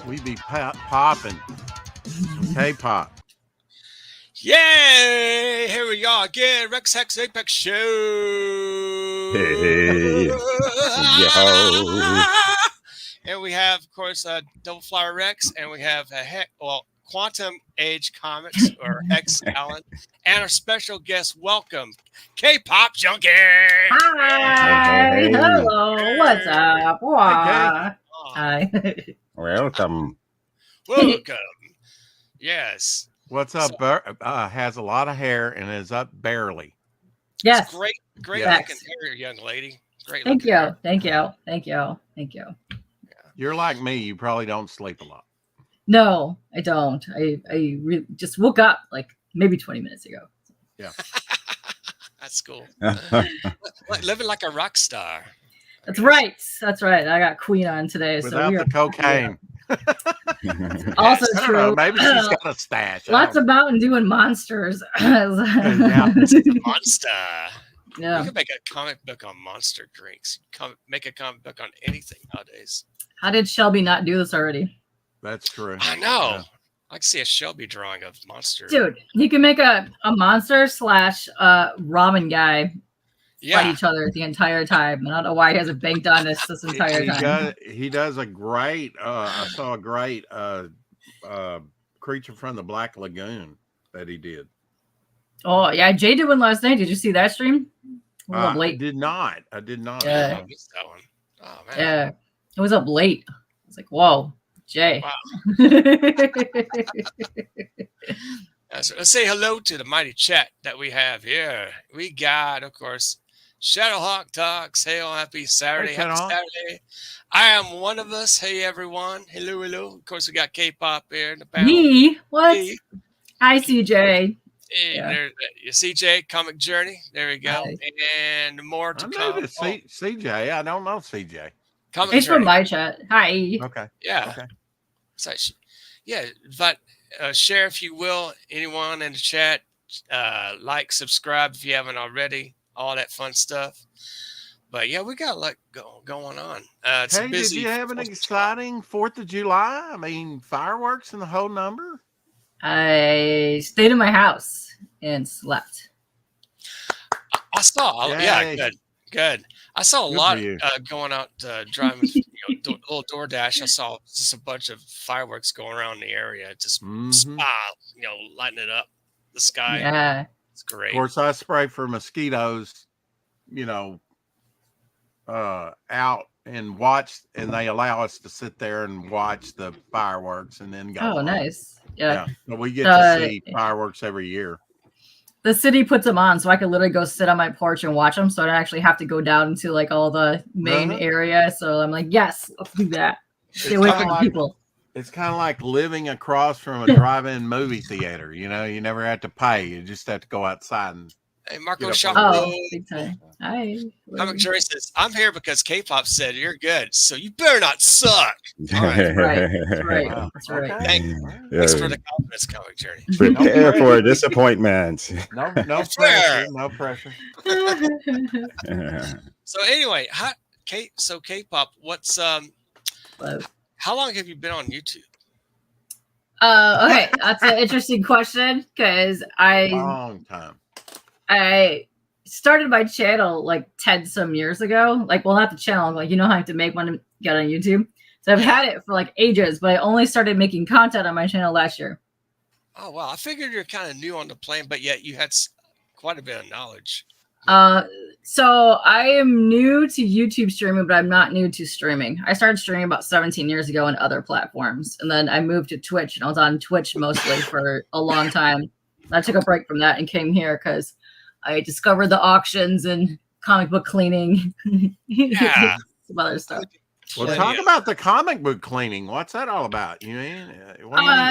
We be popping some K-pop. Yay! Here we are again, Rex Hex Apex Show. Hey. Yo. And we have, of course, Double Flower Rex, and we have Quantum Age Comics or HEX Alan, and our special guest. Welcome, K-pop Junkie. Hi. Hey. Hello. What's up? Hey, Hi. Welcome. Welcome. Yes. What's up? Has a lot of hair and is up barely. Yes. It's great Yes. looking hair, young lady. Great. Thank looking you. hair. Thank you. Thank you. Thank you. You're like me. You probably don't sleep a lot. No, I don't. I just woke up like maybe 20 minutes ago. That's cool. Living like a rock star. That's right. That's right. I got Queen on today. Without so the cocaine. Also I don't true. know, maybe she's got a stash. Lots about and doing monsters. Yeah. Monster. You Yeah. can make a comic book on monster drinks. Make a comic book on anything nowadays. How did Shelby not do this already? That's true. I know. Yeah. I can see a Shelby drawing of monster. Dude, he can make a monster / ramen guy fight Yeah. each other the entire time. I don't know why he hasn't banked on this entire time. He does a great. I saw a great Creature from the Black Lagoon that he did. Oh yeah, Jay did one last night. Did you see that stream? It was up I late. did not. I did not. Yeah. I missed that one. Oh man. Yeah, it was up late. I was like, whoa, Jay. Wow. So let's say hello to the mighty chat that we have here. We got, of course, Shadowhawk Talks. Hey, all, happy Saturday. Hey, Happy Shadowhawk. Saturday. I am one of us. Hey, everyone. Hello, hello. Of course, we got K-pop here in the panel. Me? What? Hey. Hi, CJ. Hey, Yeah. there's CJ Comic Journey. There we go. Hi. And more to I know come. this CJ. I don't know CJ. Comic Thanks for Journey. my chat. Hi. Okay. Yeah. Okay. So, yeah, but share if you will. Anyone in the chat, like, subscribe if you haven't already. All that fun stuff. But yeah, we got a lot going on. It's Hey, busy. did you have an exciting 4th of July? I mean, fireworks and the whole number? I stayed in my house and slept. I saw. Yay. Yeah, good. I saw a Good lot for you. going out driving. Little DoorDash. I saw just a bunch of fireworks going around the area, just Mhm. lighting it up the sky. Yeah. It's great. Of course, I spray for mosquitoes, out and watch, and they allow us to sit there and watch the fireworks and then go. Oh, home. nice. Yeah. So we get to see fireworks every year. The city puts them on, so I could literally go sit on my porch and watch them. So I don't actually have to go down into like all the main area. So I'm like, yes, let's do that. Stay away from the people. It's kind of like living across from a drive-in movie theater. You never have to pay. You just have to go outside and. Hey, Marco Get up Shop. on Oh, big time. Hi. Comic Journey says, I'm here because K-pop said you're good, so you better not suck. All right. That's right. Wow. That's right. Okay. Thank- Thanks for the confidence, Comic Journey. Prepare for a disappointment. No pressure. No pressure. So anyway, K-pop, what's But, how long have you been on YouTube? okay, that's an interesting question because Long time. I started my channel like 10 some years ago. Like, well, not the channel, like, how I have to make one to get on YouTube. So I've had it for like ages, but I only started making content on my channel last year. Oh, wow. I figured you're kind of new on the plane, but yet you had quite a bit of knowledge. So I am new to YouTube streaming, but I'm not new to streaming. I started streaming about 17 years ago on other platforms. And then I moved to Twitch, and I was on Twitch mostly for a long time. I took a break from that and came here because I discovered the auctions and comic book cleaning. Yeah. Some other stuff. Well, Yeah. talk about the comic book cleaning. What's that all about? What do you mean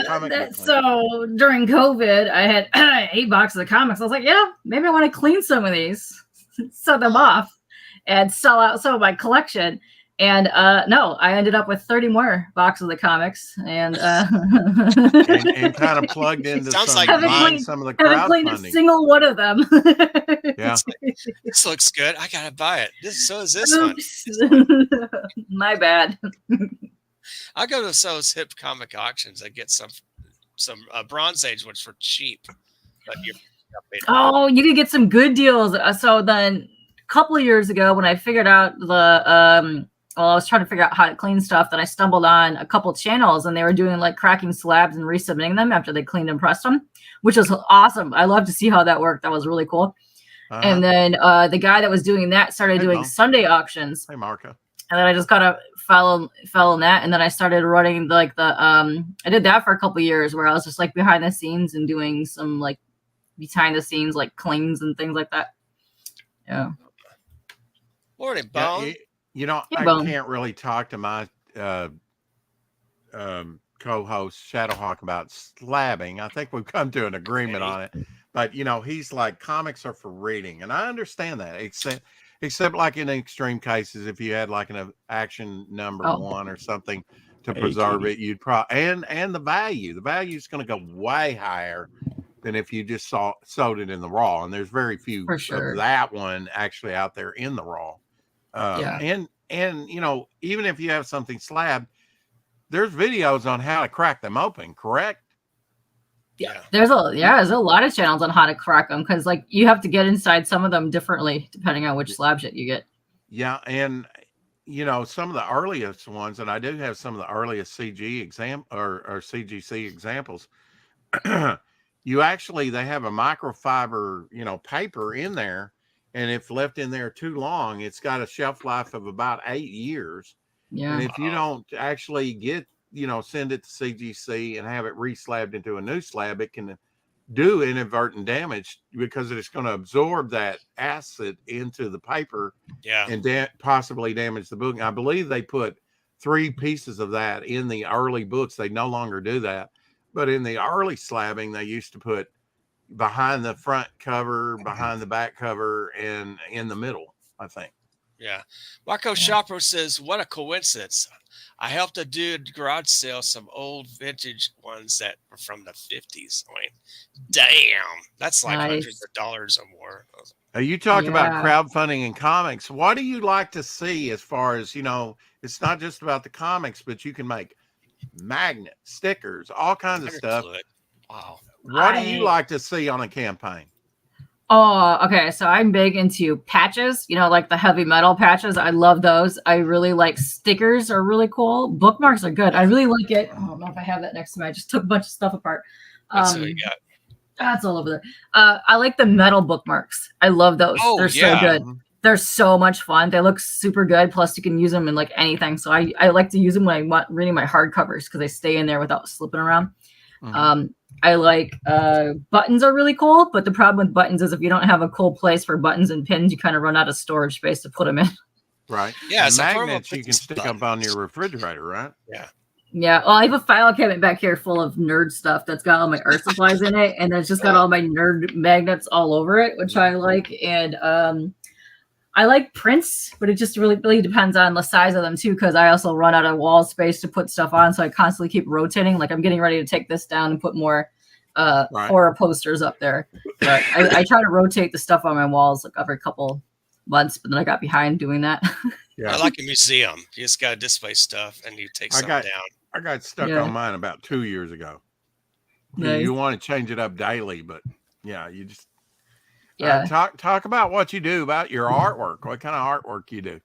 comic book cleaning? So during COVID, I had 8 boxes of comics. I was like, maybe I want to clean some of these, sell them off, and sell out some of my collection. And no, I ended up with 30 more boxes of comics, and and kind of plugged into Sounds some, like buying me. some of the haven't cleaned a crowdfunding. single one of them. Yeah. This looks good. I gotta buy it. So is this one. Oops. My bad. I go to those hip comic auctions. I get some Bronze Age ones for cheap. But Oh, you could get some good deals. So then a couple of years ago when I figured out I was trying to figure out how to clean stuff, then I stumbled on a couple channels and they were doing like cracking slabs and resubmitting them after they cleaned and pressed them, which was awesome. I love to see how that worked. That was really cool. And then the guy that was doing that started doing Sunday auctions. Hey, Marco. And then I just kind of fell in that. And then I started running like I did that for a couple of years where I was just like behind the scenes and doing some like behind the scenes like cleans and things like that. Yeah. Morning, Bone. Yeah, you know, Hey, I Bone. can't really talk to my co-host Shadowhawk about slabbing. I think we've come to an agreement on it. But you know, he's like, comics are for reading, and I understand that. Except like in extreme cases, if you had like an action number 1 or something to preserve it, you'd probably and the value is going to go way higher than if you just sold it in the raw. And there's very few of that one actually out there in the raw. And you know, even if you have something slabbed, there's videos on how to crack them open, correct? Yeah. There's a lot of channels on how to crack them because like you have to get inside some of them differently depending on which slab shit you get. Yeah, and you know, some of the earliest ones, and I do have some of the earliest CG or CGC examples. They have a microfiber, you know, paper in there, and if left in there too long, it's got a shelf life of about 8 years. Yeah. And if you don't actually send it to CGC and have it reslabbed into a new slab, it can do inadvertent damage because it's going to absorb that acid into the paper and possibly damage the book. I believe they put 3 pieces of that in the early books. They no longer do that. But in the early slabbing, they used to put behind the front cover, behind the back cover, and in the middle, I think. Yeah. Marco Shopper says, what a coincidence. I helped a dude garage sale some old vintage ones that were from the 50s. I mean, damn. That's like hundreds of dollars or more. You talked about crowdfunding and comics. What do you like to see as far as, you know, it's not just about the comics, but you can make magnets, stickers, all kinds of stuff. Wow. What do you like to see on a campaign? Oh, okay. So I'm big into patches, you know, like the heavy metal patches. I love those. I really like stickers are really cool. Bookmarks are good. I really like it. I don't know if I have that next to me. I just took a bunch of stuff apart. That's what you got. That's all over there. I like the metal bookmarks. I love those. They're so good. They're so much fun. They look super good. Plus you can use them in like anything. So I like to use them when I want reading my hardcovers because they stay in there without slipping around. I like buttons are really cool, but the problem with buttons is if you don't have a cool place for buttons and pins, you kind of run out of storage space to put them in. Right. Yeah. And magnets you can stick up on your refrigerator, right? Yeah. Yeah. Well, I have a file cabinet back here full of nerd stuff that's got all my art supplies in it, and it's just got all my nerd magnets all over it, which I like. And I like prints, but it just really depends on the size of them too, because I also run out of wall space to put stuff on, so I constantly keep rotating. Like I'm getting ready to take this down and put more horror posters up there. But I try to rotate the stuff on my walls like every couple months, but then I got behind doing that. Yeah, I like a museum. You just got to display stuff and you take some down. I got stuck on mine about 2 years ago. Nice. You want to change it up daily, but you just talk about what you do, about your artwork. What kind of artwork you do?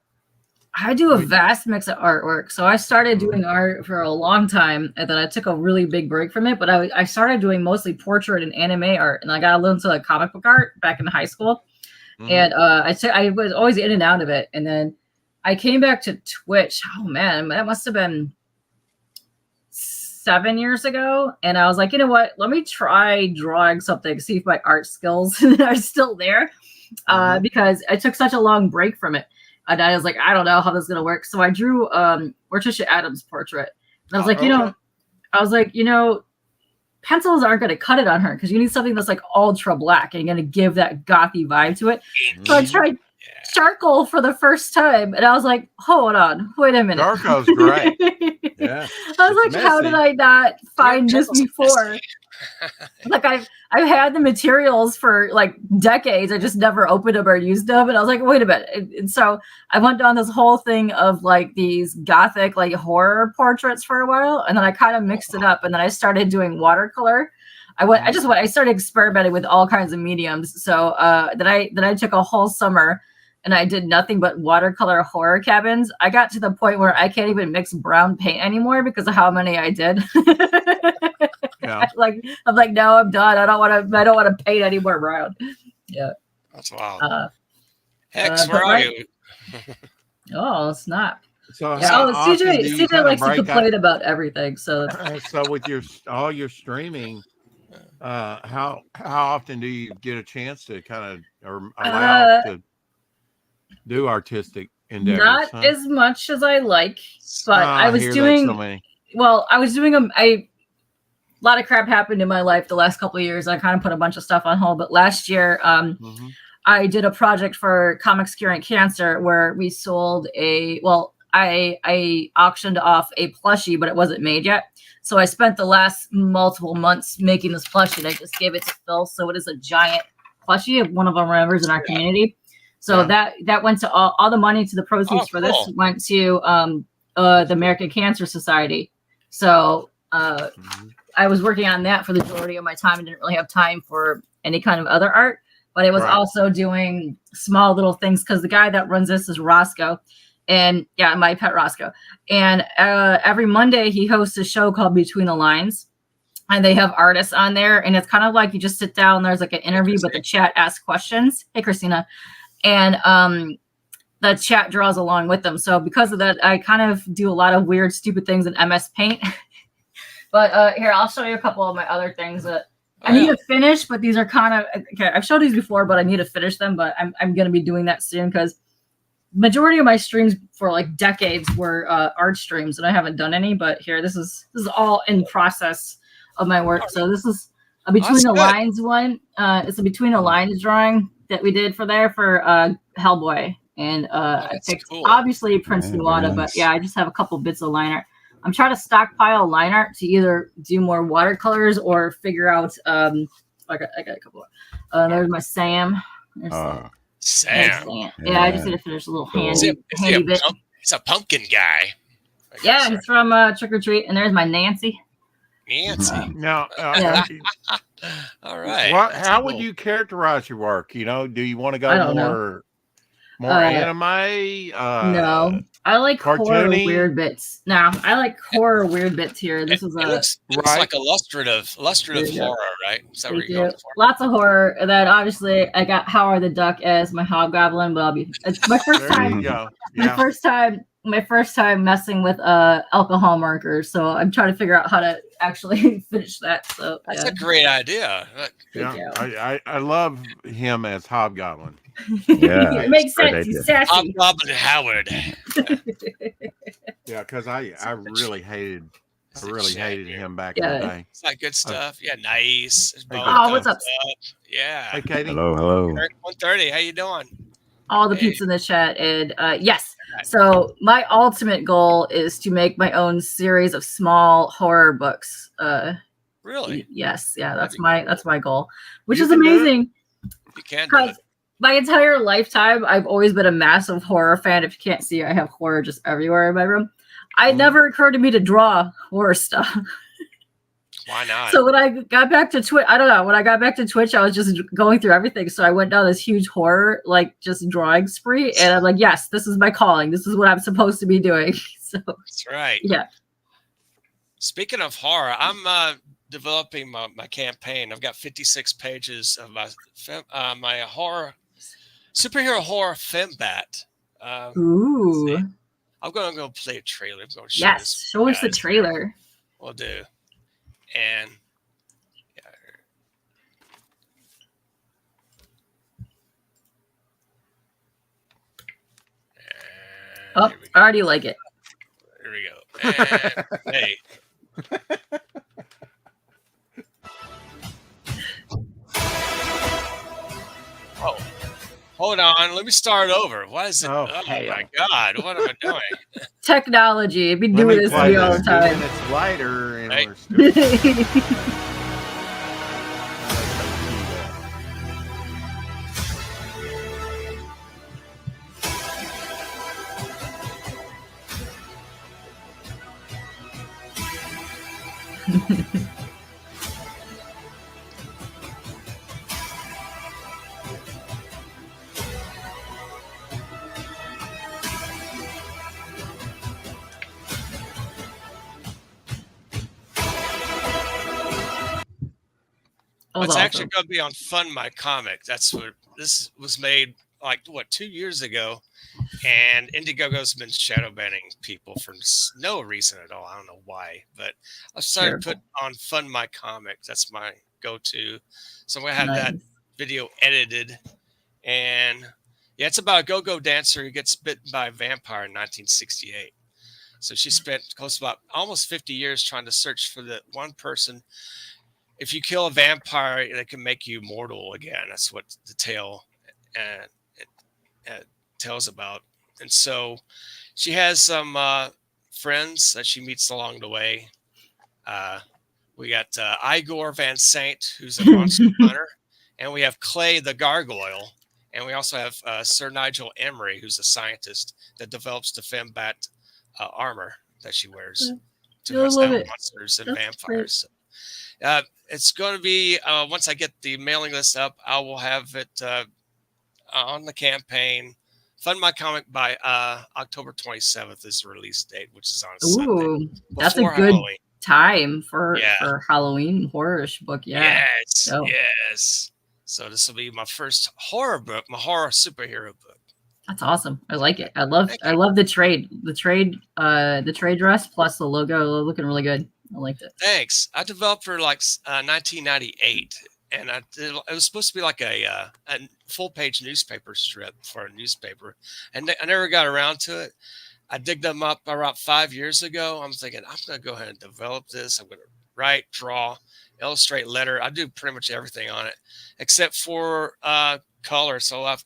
I do a vast mix of artwork. So I started doing art for a long time, and then I took a really big break from it. But I started doing mostly portrait and anime art, and I got a little into like comic book art back in high school. And I was always in and out of it. And then I came back to Twitch. Oh man, that must have been 7 years ago. And I was like, you know what? Let me try drawing something, see if my art skills are still there. Because I took such a long break from it. And I was like, I don't know how this is gonna work. So I drew Morticia Adams' portrait. And I was like, pencils aren't going to cut it on her because you need something that's like ultra black and you're going to give that gothy vibe to it. So I tried charcoal for the first time and I was like, hold on, wait a minute. Charcoal's great. Yeah. I was like, how did I not find this before? Like I've had the materials for like decades. I just never opened them or used them. And I was like, wait a minute. And so I went down this whole thing of like these gothic like horror portraits for a while, and then I kind of mixed it up, and then I started doing watercolor. I started experimenting with all kinds of mediums. So then I took a whole summer and I did nothing but watercolor horror cabins. I got to the point where I can't even mix brown paint anymore because of how many I did. Yeah. I'm like, no, I'm done. I don't want to paint any more brown. Yeah. That's wild. Hex, where but are you? Oh, snap. So Yeah. how Oh, often do you CJ kinda likes to break complain about everything. So So with all your streaming, how often do you get a chance to kind of or allow to do artistic endeavors? not as much as I like, but I was hear that doing so many. well. I was doing a lot of crap happened in my life the last couple of years. I kind of put a bunch of stuff on hold, but last year, Mhm. I did a project for Comics Curing Cancer where we sold I auctioned off a plushie, but it wasn't made yet. So I spent the last multiple months making this plushie, and I just gave it to Phil. So it is a giant plushie of one of our members in our community. So that went to all the money to the proceeds for this went to the American Cancer Society. So I was working on that for the majority of my time. I didn't really have time for any kind of other art, but I was also doing small little things because the guy that runs this is Roscoe. And yeah, my pet Roscoe. And every Monday he hosts a show called Between the Lines. And they have artists on there. And it's kind of like you just sit down, there's like an interview, but the chat asks questions. Hey, Christina. And the chat draws along with them. So because of that, I kind of do a lot of weird, stupid things in MS Paint. But here, I'll show you a couple of my other things that I need to finish, but these are kind of, okay, I've showed these before, but I need to finish them, but I'm going to be doing that soon because majority of my streams for like decades were art streams, and I haven't done any, but here, this is all in process of my work. So this is a Between the Lines one. It's a Between the Lines drawing that we did for Hellboy. And I picked obviously Prince Nuada, but yeah, I just have a couple bits of line art. I'm trying to stockpile line art to either do more watercolors or figure out. I got a couple. There's my Sam. Sam. Yeah, I just need to finish a little handy bit. It's a pumpkin guy. Yeah, he's from Trick or Treat, and there's my Nancy. Now, all right. How would you characterize your work? You know, do you want to go more anime? No, I like horror weird bits. No, I like horror weird bits here. This is looks like illustrative horror, right? Is that what you're going for? Lots of horror. And then obviously I got Howard the Duck as my hobgoblin, but it's my first time. My first time messing with alcohol markers, so I'm trying to figure out how to actually finish that. So that's a great idea. I love him as Hobgoblin. Yeah, it makes sense. He's sassy. Hobgoblin Howard. Yeah, because I really hated him back in the day. It's like good stuff. Yeah, nice. Oh, what's up? Yeah. Hey, Katie. Hello. 130. How you doing? All the peeps in the chat, and yes. So my ultimate goal is to make my own series of small horror books. Really? Yes. Yeah. That's my goal, which is amazing. You can do it. My entire lifetime, I've always been a massive horror fan. If you can't see, I have horror just everywhere in my room. It never occurred to me to draw horror stuff. Why not? So when I got back to Twitch, I don't know. When I got back to Twitch, I was just going through everything. So I went down this huge horror, like just drawing spree. And I'm like, yes, this is my calling. This is what I'm supposed to be doing. So that's right. Yeah. Speaking of horror, I'm developing my campaign. I've got 56 pages of my superhero horror fembat. Ooh. I'm going to go play a trailer. I'm going to show us the trailer. We'll do. And I already like it. There we go. And, hey. Oh, hold on. Let me start over. Why is it? Oh my God. What am I doing? Technology. I've been doing this to me all the time. It's lighter. And It's awesome. actually going to be on Fund My Comic. That's what this was made like 2 years ago, and Indiegogo's been shadow banning people for no reason at all. I don't know why, but I started to put on Fund My Comic. That's my go-to. So I'm gonna have that video edited, and yeah, it's about a go-go dancer who gets bitten by a vampire in 1968. So she spent close to about almost 50 years trying to search for the one person. If you kill a vampire, they can make you mortal again. That's what the tale tells about. And so she has some friends that she meets along the way. We got Igor Van Saint, who's a monster hunter, and we have Clay the Gargoyle, and we also have Sir Nigel Emery, who's a scientist that develops the fembat armor that she wears to hunt monsters and vampires. It's going to be once I get the mailing list up, I will have it on the campaign. Fund My Comic by October 27th is the release date, which is on Sunday. That's a good Halloween. Time for Halloween horror-ish book. Yeah. Yes. So this will be my first horror book, my horror superhero book. That's awesome. I like it. I love the trade. The trade dress plus the logo looking really good. I liked it. Thanks. I developed for like 1998, and it was supposed to be like a full-page newspaper strip for a newspaper, and I never got around to it. I digged them up around 5 years ago. I'm thinking I'm going to go ahead and develop this. I'm going to write, draw, illustrate, letter. I do pretty much everything on it except for color. So I'll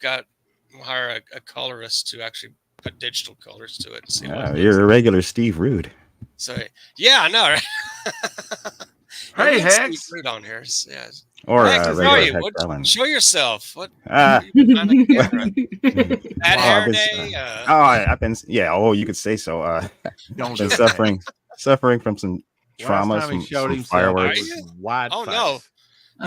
hire a colorist to actually put digital colors to it. And see you're a regular Steve Rude. So yeah, I know. Right? Hey, Hex. Steve Rude on here. Yeah. Or Hex, show yourself. What? Bad hair day. You could say so. I've been suffering from some trauma, some fireworks. Oh no!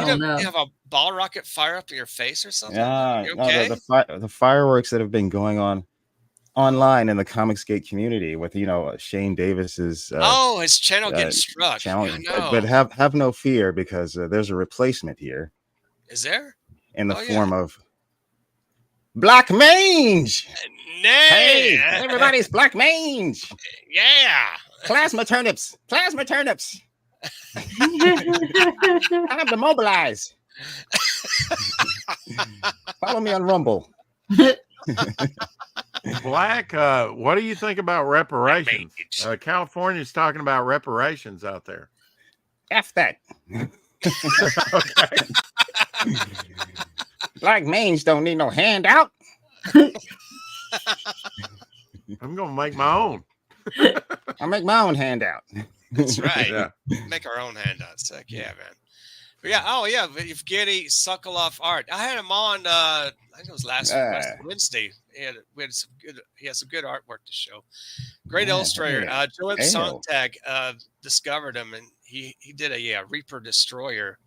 You have a ball rocket fire up in your face or something? Okay? No, the fireworks that have been going on online in the Comicsgate community with Shane Davis's his channel getting struck. But have no fear because there's a replacement here. Is there? In the form of Black Mange. Nay. Hey, everybody's Black Mange. Yeah. Plasma turnips. Time to mobilize. Follow me on Rumble. Black, what do you think about reparations? California's talking about reparations out there. F that. Okay. Black Mange don't need no handout. I'm gonna make my own. I'll make my own handout. That's right. Yeah. Make our own handouts. Heck yeah, man. But yeah, if Getty Sokoloff art. I had him on I think it was last Wednesday. He has some good artwork to show. Great illustrator. Joe Sontag discovered him, and he did a Reaper Destroyer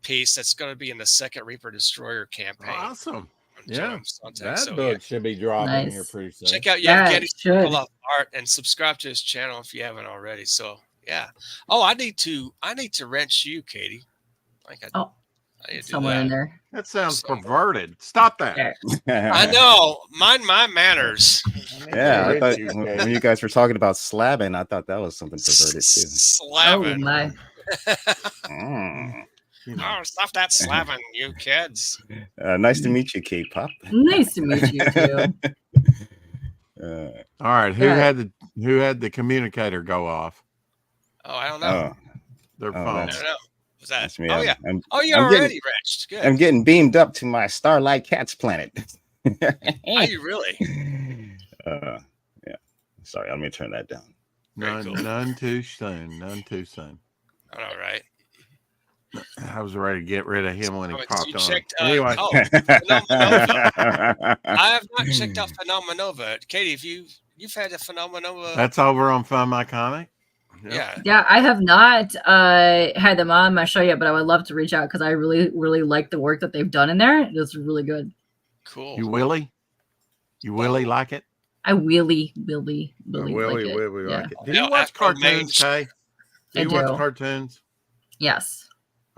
piece that's going to be in the second Reaper Destroyer campaign. Awesome. That book should be dropping here pretty soon. Check out Getty Sokoloff art and subscribe to his channel if you haven't already. So yeah. Oh, I need to wrench you, Katie. I need to somewhere in there. That sounds perverted. Stop that. I know. Mind my manners. Yeah, I thought when you guys were talking about slabbing, I thought that was something perverted too. Slabbing. Oh my. Oh, stop that slapping, you kids. Nice to meet you, K-Pop. Nice to meet you too. All right, who had the communicator go off? Oh, I don't know. Their phone. I don't know. Was that? That's me. Oh yeah. You're already wretched. Good. I'm getting beamed up to my Starlight Cats planet. Are you really? Yeah. Sorry, let me turn that down. None too soon. All right. I was ready to get rid of him when he popped on. Anyway. I have not checked out Phenomenova. Katie, you've had a Phenomenova. That's over on Fund My Comic. Yeah. Yeah, I have not had them on my show yet, but I would love to reach out because I really, really like the work that they've done in there. It's really good. Cool. You really like it? I really like it. Like it. Do Now, you watch Afro cartoons, Mage- Kay? Do you watch cartoons? Yes.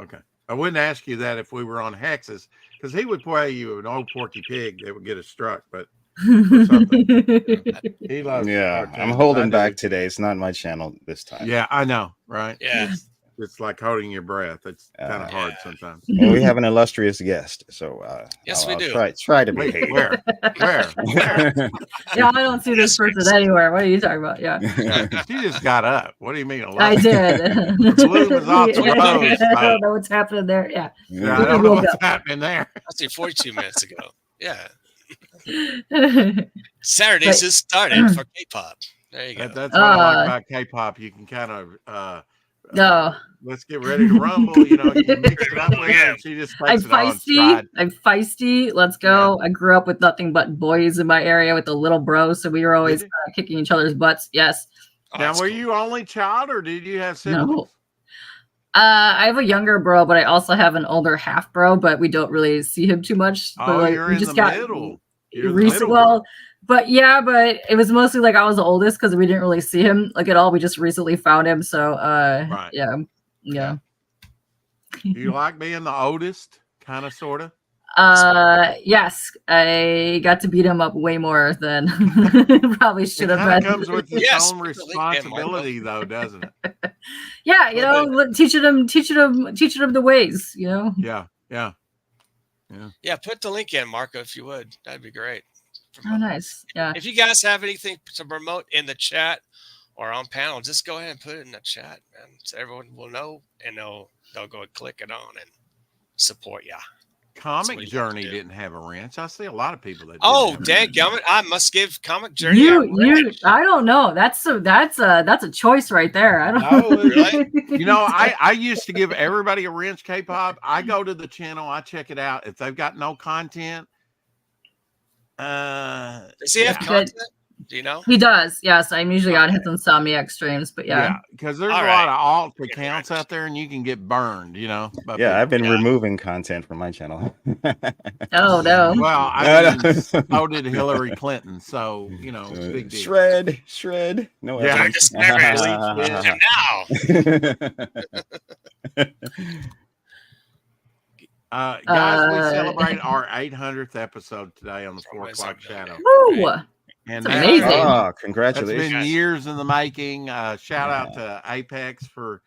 Okay. I wouldn't ask you that if we were on Hexes, because he would play you an old Porky Pig that would get us struck, but he loves Yeah, cartoons. I'm holding I back do. today. It's not my channel this time. Yeah, I know, right? Yeah. It's like holding your breath. It's kind of hard Yeah. sometimes. Well, we have an illustrious guest, so Yes, we I'll do. try to Wait, behave. where? Yeah, I don't see this person anywhere. What are you talking about? Yeah. She just got up. What do you mean? I did. The balloon was off the rose. I don't know what's happening there. Yeah. Yeah, I don't know what's happening there. I'll see 42 minutes ago. Yeah. Saturdays just started for K-pop. There you go. That's what I like about K-pop. You can kind of no. Let's get ready to rumble. You know, you can mix it up with her. She just takes it on stride. I'm feisty. Let's go. Yeah. I grew up with nothing but boys in my area with the little bros, so we were always kicking each other's butts. Yes. Now, were you only child, or did you have siblings? No. I have a younger bro, but I also have an older half bro, but we don't really see him too much. Oh, but, like, you're we in just the got middle. Well, but yeah, but it was mostly like I was the oldest because we didn't really see him like at all. We just recently found him, so right. Yeah. Do you like being the oldest, kind of, sort of? Yes, I got to beat him up way more than probably should have. It comes with its own responsibility, though, doesn't it? Yeah, you know, teaching him the ways, you know. Yeah. Put the link in, Marco, if you would. That'd be great. Oh, nice. Yeah. If you guys have anything to promote in the chat or on panel, just go ahead and put it in the chat, man. So everyone will know, and they'll go and click it on and support ya. Comic Journey didn't have a wrench. I see a lot of people that. Oh, dadgummit! I must give Comic Journey a wrench. I don't know. That's a choice right there. I don't know. Really? You know, I used to give everybody a wrench. K-pop. I go to the channel. I check it out. If they've got no content, does he have content? Do you know? He does. Yes, I'm usually on his Insomniac streams, but yeah, because there's a lot of alt accounts out there, and you can get burned. You know. Yeah, I've been removing content from my channel. Oh no. Well, I mean, so did Hillary Clinton. So you know, big deal. Shred. No. Yeah. Now. Guys, we celebrate our 800th episode today on the 4 o'clock shadow. Woo! And that's amazing. Oh, congratulations. It's been years in the making. Shout out to Apex for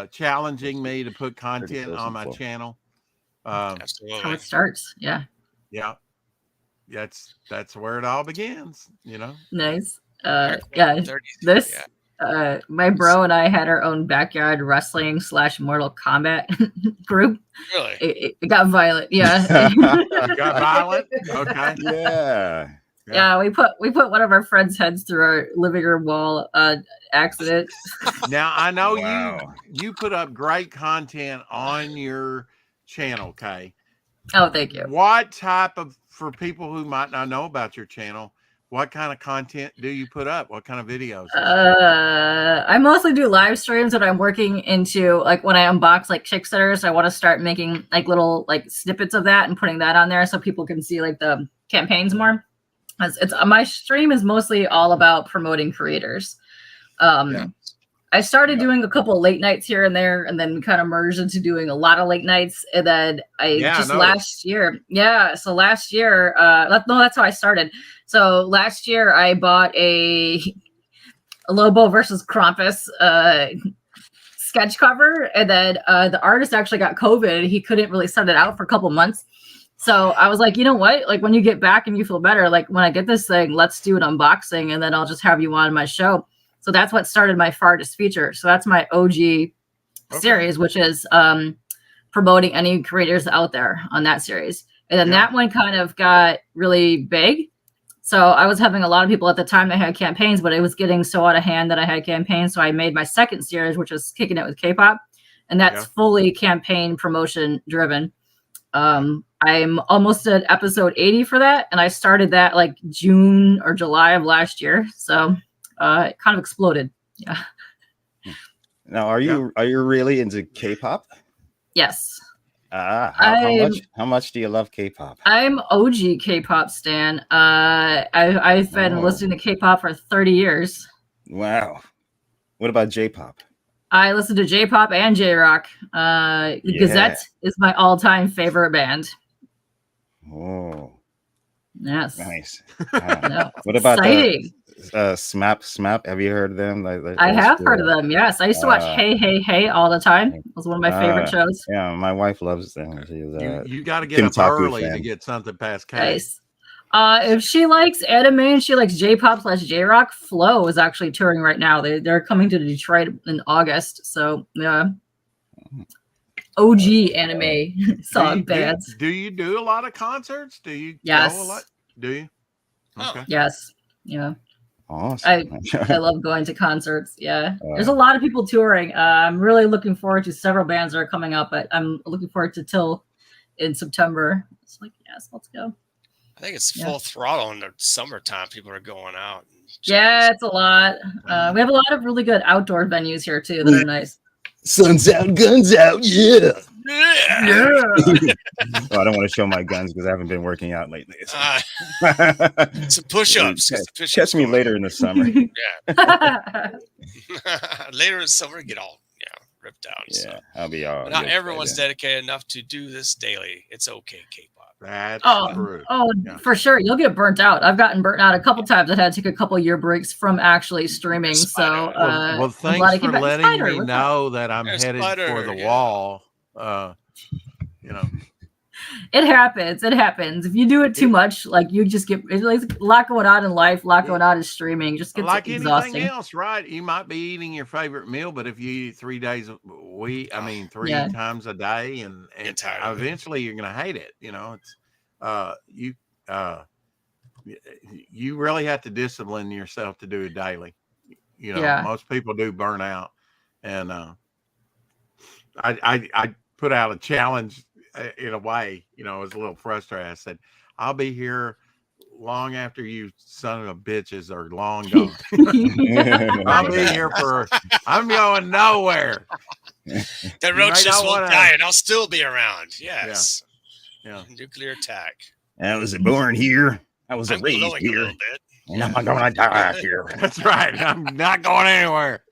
challenging me to put content on my channel. Absolutely. That's how it starts. Yeah. Yeah. That's where it all begins, you know. Nice. This my bro and I had our own backyard wrestling / Mortal Kombat group. Really? It got violent. Yeah. It got violent? Okay. Yeah, we put one of our friends' heads through our living room wall accident. Now I know you put up great content on your channel, Kay. Oh, thank you. What type of, for people who might not know about your channel, what kind of content do you put up? What kind of videos? I mostly do live streams that I'm working into, like when I unbox like Kickstarters. I want to start making like little like snippets of that and putting that on there so people can see like the campaigns more. It's my stream is mostly all about promoting creators. I started doing a couple late nights here and there, and then kind of merged into doing a lot of late nights. And then last year, so last year, that's how I started. So last year I bought a Lobo versus Krampus sketch cover, and then the artist actually got COVID. He couldn't really send it out for a couple months. So I was like, you know what? Like when you get back and you feel better, like when I get this thing, let's do an unboxing, and then I'll just have you on my show. So that's what started my farthest feature. So that's my OG series, which is promoting any creators out there on that series. And then that one kind of got really big. So I was having a lot of people at the time that had campaigns, but it was getting so out of hand that I had campaigns. So I made my second series, which was Kicking It with K-pop. And that's fully campaign promotion driven. I'm almost at episode 80 for that. And I started that like June or July of last year. So it kind of exploded. Yeah. Now, are you really into K-pop? Yes. How much do you love K-pop? I'm OG K-pop stan. I've been listening to K-pop for 30 years. Wow. What about J-pop? I listen to J-pop and J-rock. Gazette is my all-time favorite band. Oh, yes, nice. No, what about exciting. SMAP? Have you heard of them? I have heard of them. Yes, I used to watch Hey Hey Hey all the time. It was one of my favorite shows. Yeah, my wife loves them. You got to get up early to get something past K. Nice. If she likes anime and she likes J-pop/J-rock, Flow is actually touring right now. They're coming to Detroit in August. So yeah, OG anime song bands. Do you do a lot of concerts? Do you go a lot? Do you? Okay. Yes. Yeah. Awesome. I love going to concerts. Yeah. There's a lot of people touring. I'm really looking forward to several bands that are coming up, but I'm looking forward to Till in September. It's like, yes, let's go. I think it's full throttle in the summertime. People are going out. Yeah, it's a lot. We have a lot of really good outdoor venues here too that are nice. Sun's out, guns out, yeah. Well, I don't want to show my guns because I haven't been working out lately. Some push-ups. Catch me later in the summer. Yeah. Later in the summer, get all ripped out. Yeah, so. I'll be all. Not everyone's dedicated enough to do this daily. It's okay, K-pop. That's true. For sure. You'll get burnt out. I've gotten burnt out a couple times. I've had to take a couple year breaks from actually streaming. So, well, thanks for letting me know that I'm headed for the wall. It happens. It happens. If you do it too much, like you just get it's like a lot going on in life, a lot going on in streaming. Just gets like exhausting. Anything else, right? You might be eating your favorite meal, but if you eat 3 days a week, three times a day, and eventually you're gonna hate it. It's you really have to discipline yourself to do it daily. Most people do burn out, and I put out a challenge. In a way, I was a little frustrated. I said, I'll be here long after you son of bitches are long gone. I'll be here I'm going nowhere. The roaches will die and I'll still be around. Yes. Yeah. Nuclear attack. I was born here. I was raised here. And I'm going to die here. That's right. I'm not going anywhere.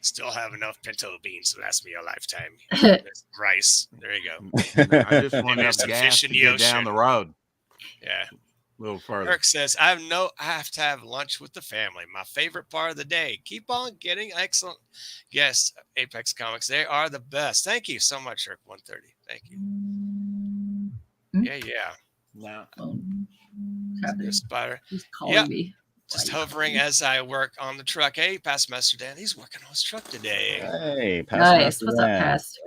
Still have enough pinto beans to last me a lifetime. Rice. There you go. I just want enough gas to get down the road. Yeah. A little further. Eric says, I have to have lunch with the family. My favorite part of the day. Keep on getting excellent guests. Apex Comics. They are the best. Thank you so much, Eric 130. Thank you. Yeah. No. Spider. He's calling me. Just hovering as I work on the truck. Hey, Past Master Dan. He's working on his truck today. Hey, Past Master Dan. What's up, Past?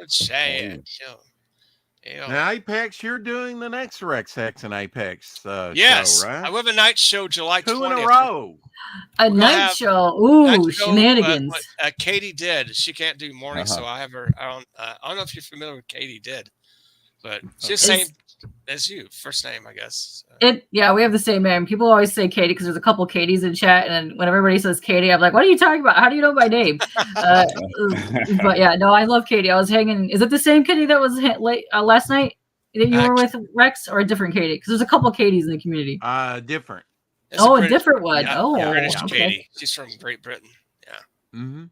Now, Apex, you're doing the next HEX and Apex yes, show, right? I have a night show July 20th. 2 in a row. A night show. Ooh, shenanigans. Katie did. She can't do morning, so I have her on. I don't know if you're familiar with Katie did, but she's the same as you. First name, I guess. Yeah, we have the same name. People always say Katie because there's a couple Katies in chat, and when everybody says Katie, I'm like, what are you talking about? How do you know my name? But yeah, no, I love Katie. I was hanging. Is it the same Katie that was late last night that you were with Rex, or a different Katie? Because there's a couple Katies in the community. Different. A different one. Yeah, British Katie. She's from Great Britain. Yeah. Mm-hmm.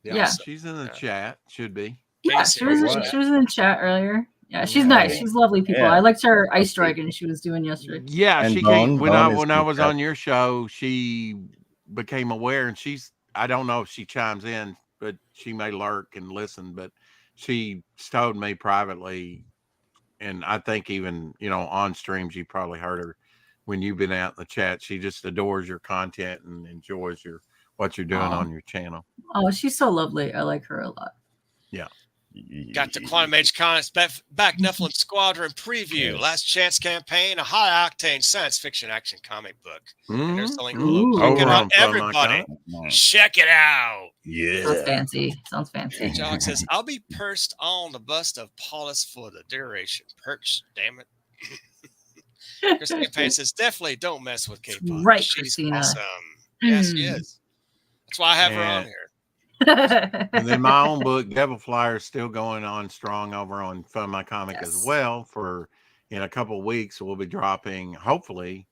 Yeah. She's in the chat. Should be. Yeah, she was in the chat earlier. Yeah, she's nice. She's lovely people. I liked her ice dragon she was doing yesterday. Yeah, and she came when I was on your show. She became aware, and I don't know if she chimes in, but she may lurk and listen. But she told me privately, and I think even on streams you probably heard her when you've been out in the chat. She just adores your content and enjoys what you're doing on your channel. Oh, she's so lovely. I like her a lot. Yeah. Got the Quantum Age Comics back Nephilim Squadron preview. Last Chance campaign, a high octane science fiction action comic book. And there's the link below. Check it out, everybody. Check it out. Yeah. Sounds fancy. Jog says, I'll be perched on the bust of Paulus for the duration. Perched, damn it. Christina Payne says, definitely don't mess with K-pop. Right, She's Christina. awesome. Yes, she is. That's why I have her on here. And then my own book, Devil Flyer, is still going on strong over on Fun My Comic as Yes. well. For in a couple of weeks, we'll be dropping. Hopefully,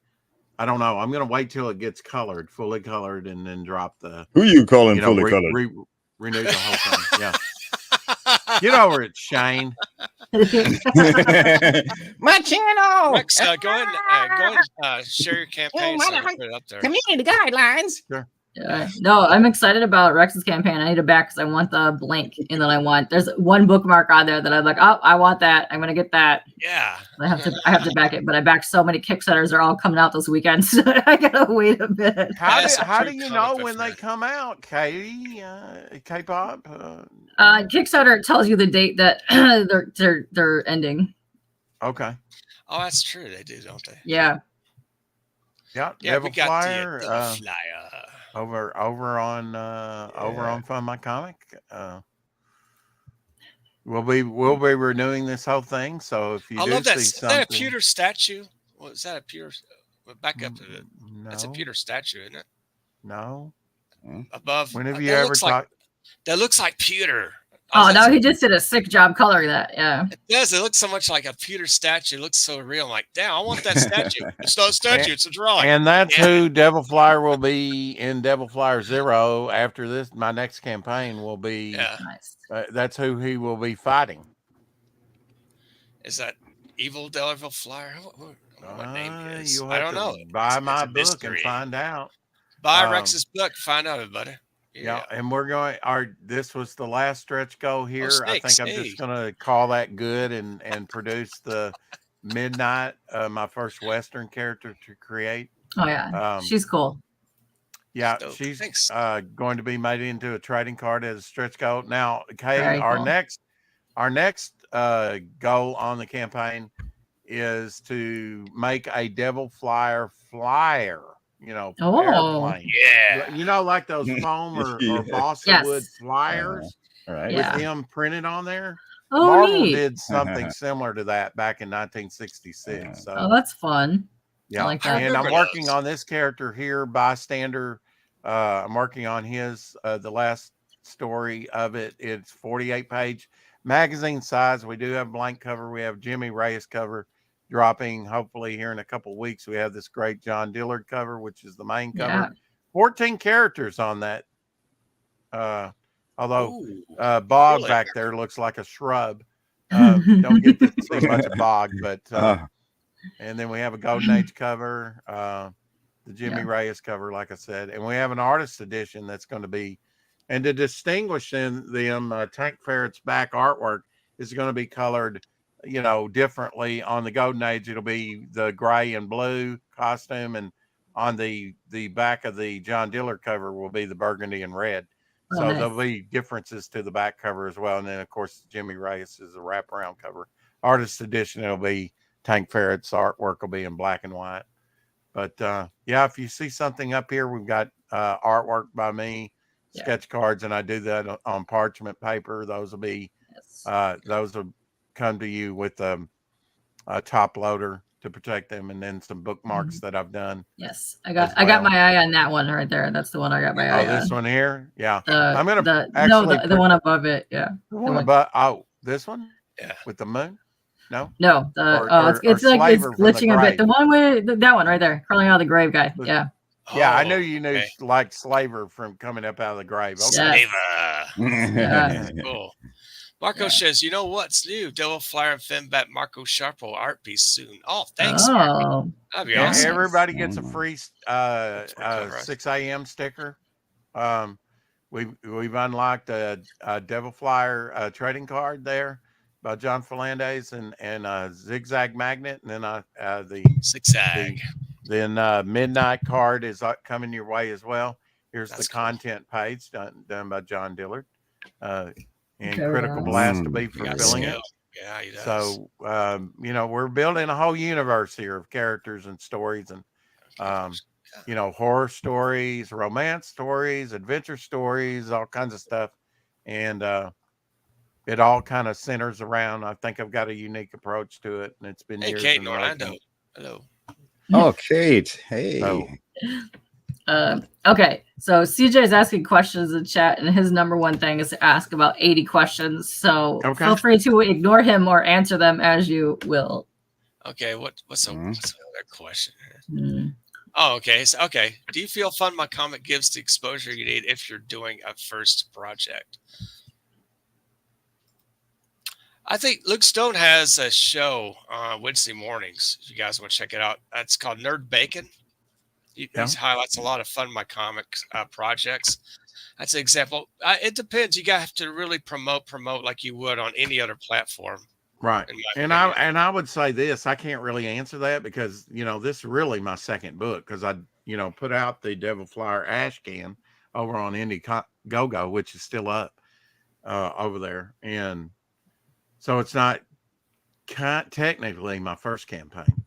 I don't know. I'm going to wait till it gets colored, fully colored, and then drop the. Who you calling You know, fully colored? renew the whole thing. Yeah. Get over it, Shane. My channel. Rex, go ahead and share your campaign so I can put it up there. Community guidelines. Sure. No, I'm excited about Rex's campaign. I need to back because I want the blank, and then there's one bookmark on there that I'm like, oh, I want that. I'm gonna get that. Yeah. I have to back it, but I backed so many Kickstarters. They're all coming out this weekend, so I gotta wait a bit. How do you know when they come out, Katie? K-pop. Kickstarter tells you the date that they're ending. Okay. Oh, that's true. They do, don't they? Yeah. Yeah. Yeah, Devil we got Flyer. the Devil Flyer. Over on Fun My Comic. We'll be renewing this whole thing. So if you love that. see Is something, that a pewter statue? Well, is that a pewter? Back up to it. No, That's a pewter statue, isn't it? No. Above. When have you that ever looks talked? That looks like pewter. Oh no, he just did a sick job coloring that. Yeah. It does. It looks so much like a pewter statue. It looks so real. I'm like, damn, I want that statue. It's not a statue. It's a drawing. And that's who Devil Flyer will be in Devil Flyer Zero after this. My next campaign will be. Yeah. Nice. That's who he will be fighting. Is that evil Devil Flyer? What name is? You'll I have don't to know. Buy my it's a book mystery. and find out. Buy Rex's book. Find out, everybody. Yeah, and we're going. This was the last stretch goal here. I think snakes, I'm just going to call that good and produce the Midnight, my first Western character to create. Oh yeah, she's cool. Yeah, she's going to be made into a trading card as a stretch goal. Now, Kay, our next goal on the campaign is to make a Devil Flyer flyer. Airplane. Yeah. Like those foam or balsa wood flyers with him printed on there. Oh, Marvel neat. did something similar to that back in 1966. So that's fun. Yeah, like that. And I'm working on this character here, Bystander. I'm working on his the last story of it. It's 48-page magazine size. We do have blank cover. We have Jimmy Reyes cover dropping hopefully here in a couple of weeks. We have this great John Dillard cover, which is the main cover. Yeah. 14 characters on that. Although Bog back there looks like a shrub. Don't get to see much of Bog, but and then we have a Golden Age cover, the Jimmy Reyes cover, like I said, and we have an artist edition that's going to be, and to distinguish them, Tank Ferret's back artwork is going to be colored differently. On the Golden Age, it'll be the gray and blue costume, and on the back of the John Dillard cover will be the burgundy and red. So there'll be differences to the back cover as well. And then, of course, Jimmy Reyes is a wraparound cover. Artist edition, it'll be Tank Ferret's artwork will be in black and white. But if you see something up here, we've got artwork by me, sketch cards, and I do that on parchment paper. Those will be those will come to you with a top loader to protect them, and then some bookmarks that I've done. Yes, I got my eye on that one right there. That's the one I got my eye on. Oh, this one here, yeah. I'm gonna the one above it, yeah. The one above. This one, with the moon. No, it's like it's glitching a bit. The one with that one right there, crawling out of the grave guy. Yeah. Yeah, I knew you knew like Slaver from coming up out of the grave. Okay. Slaver. Cool. Marco says, you know what's new? Devil Flyer and Finbat Marco Sharpo art piece soon. Oh, thanks, Marco. That'd be awesome. Everybody gets a free 6 a.m. sticker. We've unlocked a Devil Flyer trading card there by John Fernandez and a Zigzag Magnet, and then the Zigzag. Then Midnight card is coming your way as well. Here's the content page done by John Dillard. And Critical Blast to be fulfilling it. Yeah, he does. So, we're building a whole universe here of characters and stories and, horror stories, romance stories, adventure stories, all kinds of stuff. And it all kind of centers around, I think I've got a unique approach to it. And it's been years Kate in in Orlando. Hello. Oh, Kate. Hey. So, Okay, so CJ is asking questions in chat, and his number one thing is to ask about 80 questions. So feel free to ignore him or answer them as you will. Okay, what's another question here? Oh, okay. So, okay. Do you feel Fund My Comic gives the exposure you need if you're doing a first project? I think Luke Stone has a show on Wednesday mornings. If you guys want to check it out, it's called Nerd Bacon. He highlights a lot of Fund My Comics projects. That's an example. It depends. You have to really promote like you would on any other platform. Right. And I would say this, I can't really answer that because, this is really my second book because I, put out the Devil Flyer Ash Can over on Indiegogo, which is still up over there. And so it's not technically my first campaign.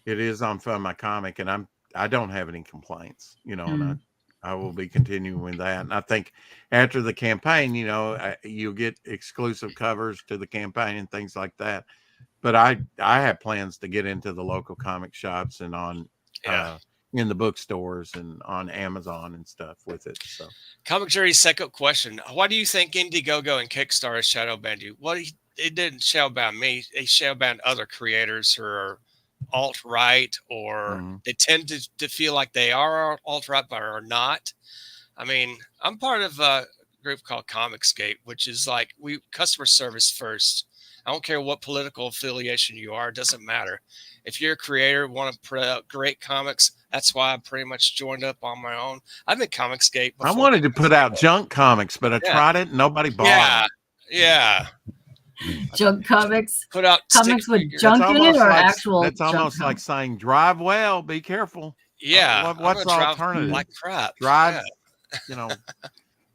It is on Fund My Comic, and I don't have any complaints, and I will be continuing with that. And I think after the campaign, you'll get exclusive covers to the campaign and things like that. But I have plans to get into the local comic shops and on in the bookstores and on Amazon and stuff with it. So, Comic Jury's second question: why do you think Indiegogo and Kickstarter shadow banned you? Well, it didn't shadow ban me. They shadow banned other creators who are alt-right, or they tend to feel like they are alt-right but are not. I mean, I'm part of a group called Comicscape, which is like we customer service first. I don't care what political affiliation you are, it doesn't matter. If you're a creator, want to put out great comics, that's why I pretty much joined up on my own. I've been Comicscape before. I wanted to put out junk comics, but I tried it and nobody bought them. Yeah. Junk comics. Put out comics with junk in it, or actual. That's almost like saying drive well, be careful. Yeah. What's the alternative? Like crap. Drive,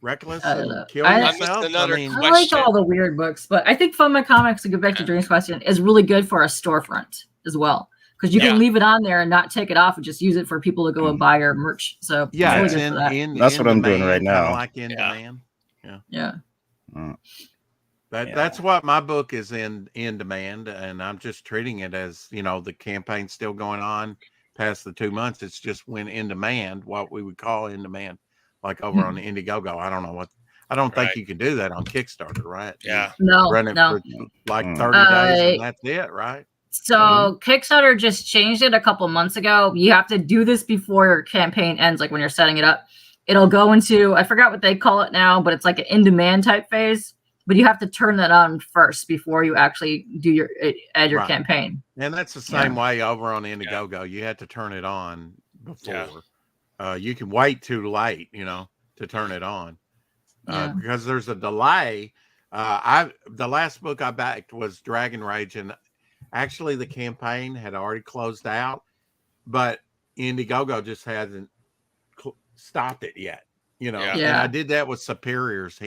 reckless and kill yourself. I like all the weird books, but I think Fund My Comics, to get back to Dream's question, is really good for a storefront as well. Because you can leave it on there and not take it off and just use it for people to go and buy your merch. So yeah, it's really that's what I'm doing right now. Like in demand. Yeah. That's what my book is in demand, and I'm just treating it as the campaign's still going on past the 2 months. It's just when in demand, what we would call in demand, like over on Indiegogo. I don't know what. I don't think you can do that on Kickstarter, right? Yeah. No. Run it for like 30 days, and that's it, right? So Kickstarter just changed it a couple months ago. You have to do this before your campaign ends, like when you're setting it up. It'll go into, I forgot what they call it now, but it's like an in-demand type phase. But you have to turn that on first before you actually do your campaign. And that's the same way over on Indiegogo. You have to turn it on before. You can wait too late, to turn it on because there's a delay. The last book I backed was Dragon Rage, and actually the campaign had already closed out, but Indiegogo just hasn't stopped it yet. And I did that with Superior's.